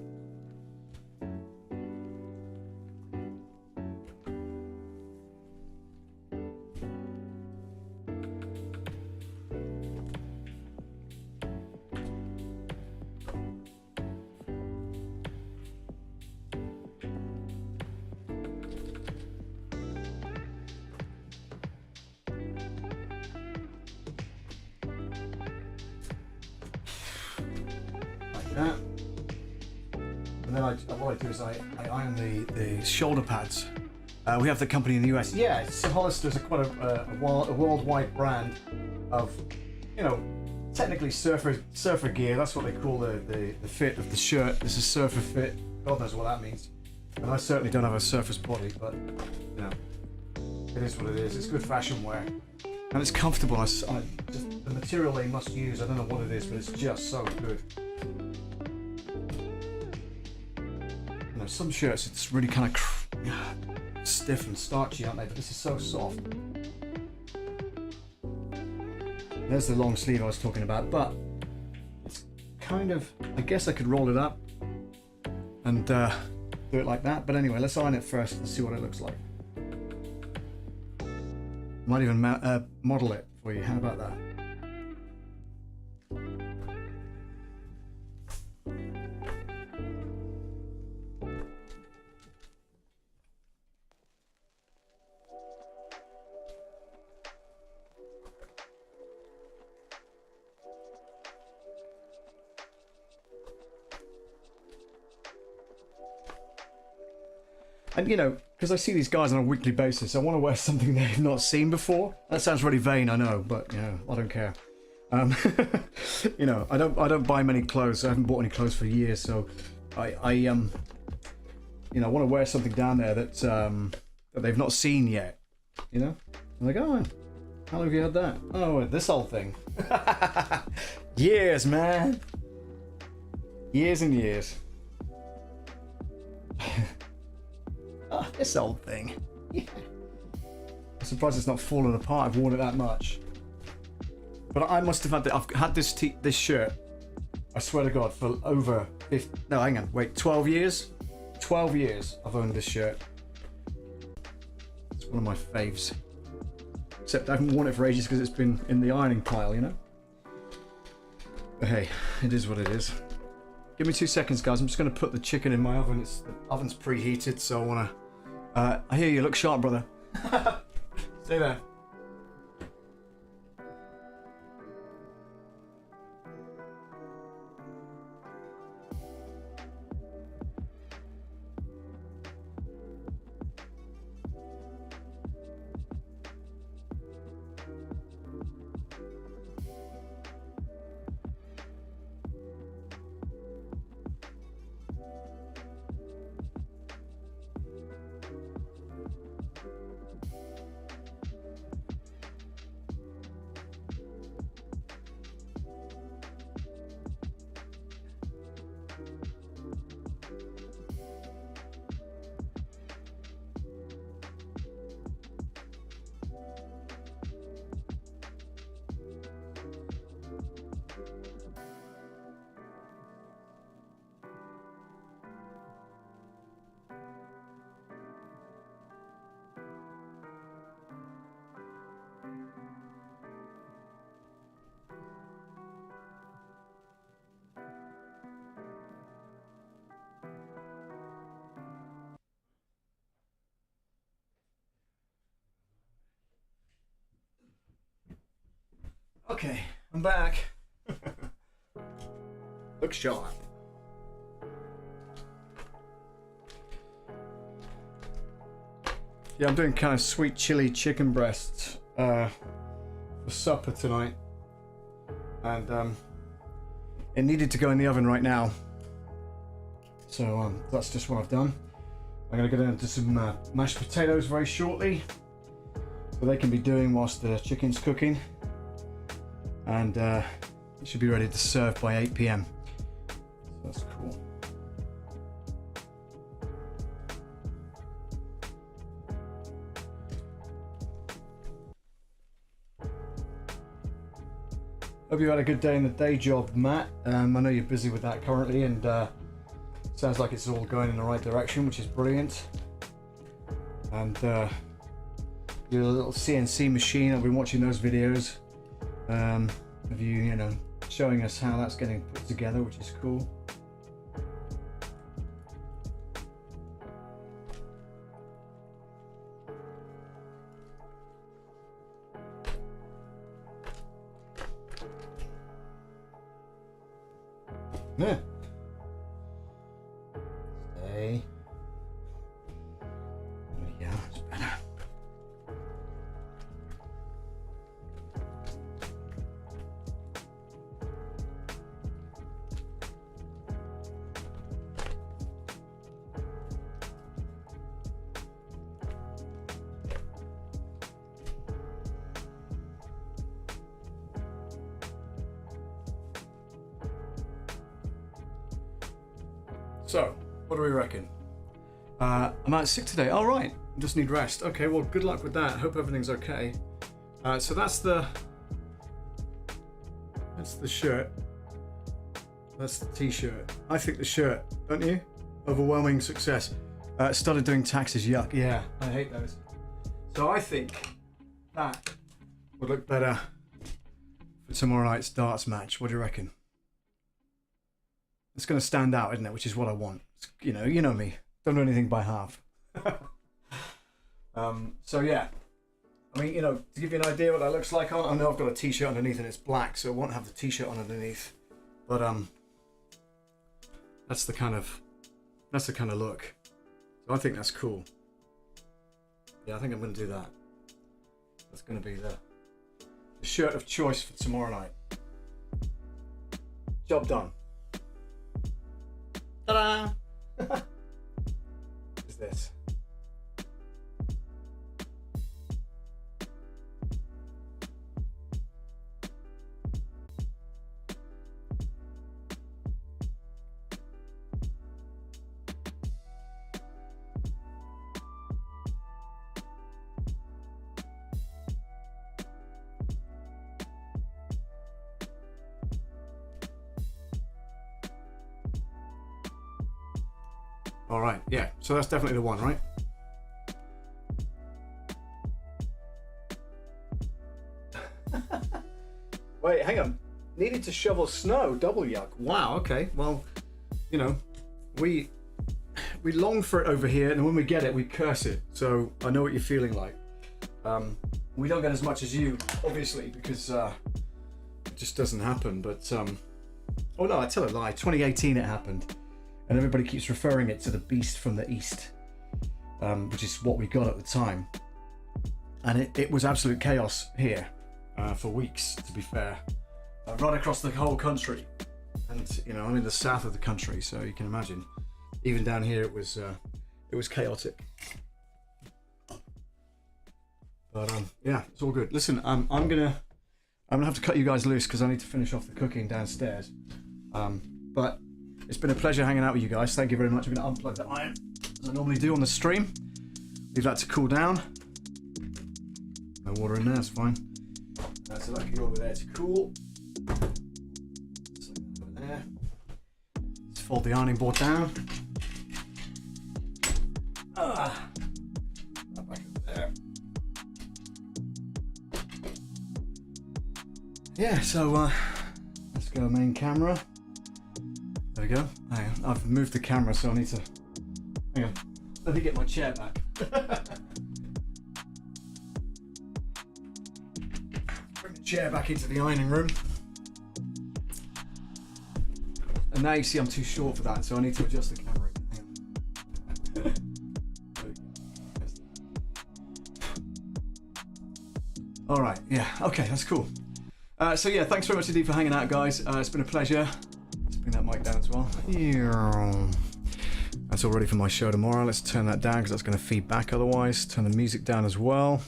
That. And then what I do is I iron the shoulder pads. We have the company in the US. Yeah, Hollister's quite a worldwide brand of, you know, technically surfer gear. That's what they call the fit of the shirt. This is surfer fit. God knows what that means. And I certainly don't have a surfer's body, but you know, it is what it is. It's good fashion wear, and it's comfortable. Just the material they must use. I don't know what it is, but it's just so good. Some shirts, it's really kind of stiff and starchy, aren't they? But this is so soft. There's the long sleeve I was talking about, but it's kind of, I guess I could roll it up and do it like that. But anyway, let's iron it first and see what it looks like. Might even model it for you. How about that? And you know, because I see these guys on a weekly basis, I want to wear something they've not seen before. That sounds really vain, I know, but you know, I don't care. You know, I don't buy many clothes. I haven't bought any clothes for years, so I you know, want to wear something down there that that they've not seen yet. You know, I'm like, oh, how long have you had that? Oh, this old thing. Years, man. Years and years. Oh, this old thing. Yeah. I'm surprised it's not fallen apart. I've worn it that much. But I must have had I've had this shirt, I swear to God, for over 12 years? 12 years I've owned this shirt. It's one of my faves. Except I haven't worn it for ages because it's been in the ironing pile, you know? But hey, it is what it is. Give me 2 seconds, guys. I'm just going to put the chicken in my oven. The oven's preheated, so I want to... I hear you look sharp, brother. Stay there. Okay, I'm back. Look sharp. Yeah, I'm doing kind of sweet chili chicken breasts for supper tonight, and it needed to go in the oven right now, so that's just what I've done. I'm going to go down to some mashed potatoes very shortly, so they can be doing whilst the chicken's cooking, and it should be ready to serve by 8 p.m. So that's cool. Hope you had a good day in the day job, Matt. I know you're busy with that currently, and sounds like it's all going in the right direction, which is brilliant. And your little CNC machine, I've been watching those videos of you know, showing us how that's getting put together, which is cool. Yeah. Stay. Yeah, it's better. So, what do we reckon? I'm out sick today. All right, just need rest. Okay, well, good luck with that. Hope everything's okay. So that's the shirt. That's the t-shirt. I think the shirt, don't you? Overwhelming success. Started doing taxes. Yuck. Yeah, I hate those. So I think that would look better for tomorrow night's darts match. What do you reckon? It's going to stand out, isn't it? Which is what I want. You know me. Don't do anything by half. So yeah, I mean, you know, to give you an idea what that looks like on, I know I've got a t-shirt underneath and it's black, so it won't have the t-shirt on underneath. But that's the kind of look. So I think that's cool. Yeah, I think I'm going to do that. That's going to be the shirt of choice for tomorrow night. Job done. Ta-da! What is this? All right, yeah, so that's definitely the one, right? Wait, hang on. Needed to shovel snow, double yuck. Wow, okay, well, you know, we long for it over here, and when we get it, we curse it. So I know what you're feeling like. We don't get as much as you, obviously, because it just doesn't happen, but, oh no, I tell a lie, 2018 it happened. And everybody keeps referring it to the beast from the east, which is what we got at the time. And it was absolute chaos here for weeks, to be fair. Right across the whole country. And, you know, I'm in the south of the country, so you can imagine. Even down here, it was chaotic. But, yeah, it's all good. Listen, I'm gonna have to cut you guys loose because I need to finish off the cooking downstairs. But it's been a pleasure hanging out with you guys. Thank you very much. I'm going to unplug the iron, as I normally do on the stream. Leave that to cool down. No water in there, that's fine. So that can go over there to cool. So over there. Let's fold the ironing board down. That back over there. Yeah, so let's go main camera. There we go. Hang on. I've moved the camera, so I need to. Hang on. Let me get my chair back. Bring the chair back into the ironing room. And now you see I'm too short for that, so I need to adjust the camera. Hang on. All right, yeah, okay, that's cool. So yeah, thanks very much indeed for hanging out, guys. It's been a pleasure. Let's bring that mic down as well. That's all ready for my show tomorrow. Let's turn that down because that's going to feed back otherwise. Turn the music down as well.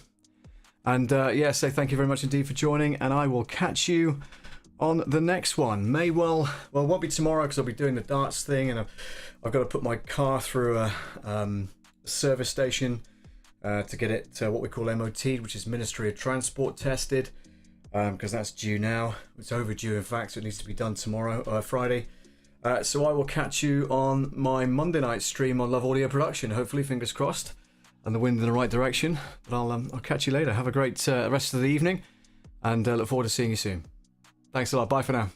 And yeah, say thank you very much indeed for joining, and I will catch you on the next one. Well, it won't be tomorrow because I'll be doing the darts thing, and I've got to put my car through a service station to get it what we call MOT, which is Ministry of Transport tested, because that's due now. It's overdue, in fact, so it needs to be done tomorrow, Friday. So I will catch you on my Monday night stream on Love Audio Production, hopefully, fingers crossed, and the wind in the right direction. But I'll catch you later. Have a great rest of the evening, and look forward to seeing you soon. Thanks a lot. Bye for now.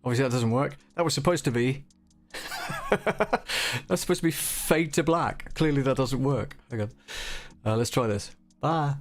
Obviously that doesn't work. That was supposed to be... That's supposed to be fade to black. Clearly that doesn't work. Hang on. Let's try this. Bye.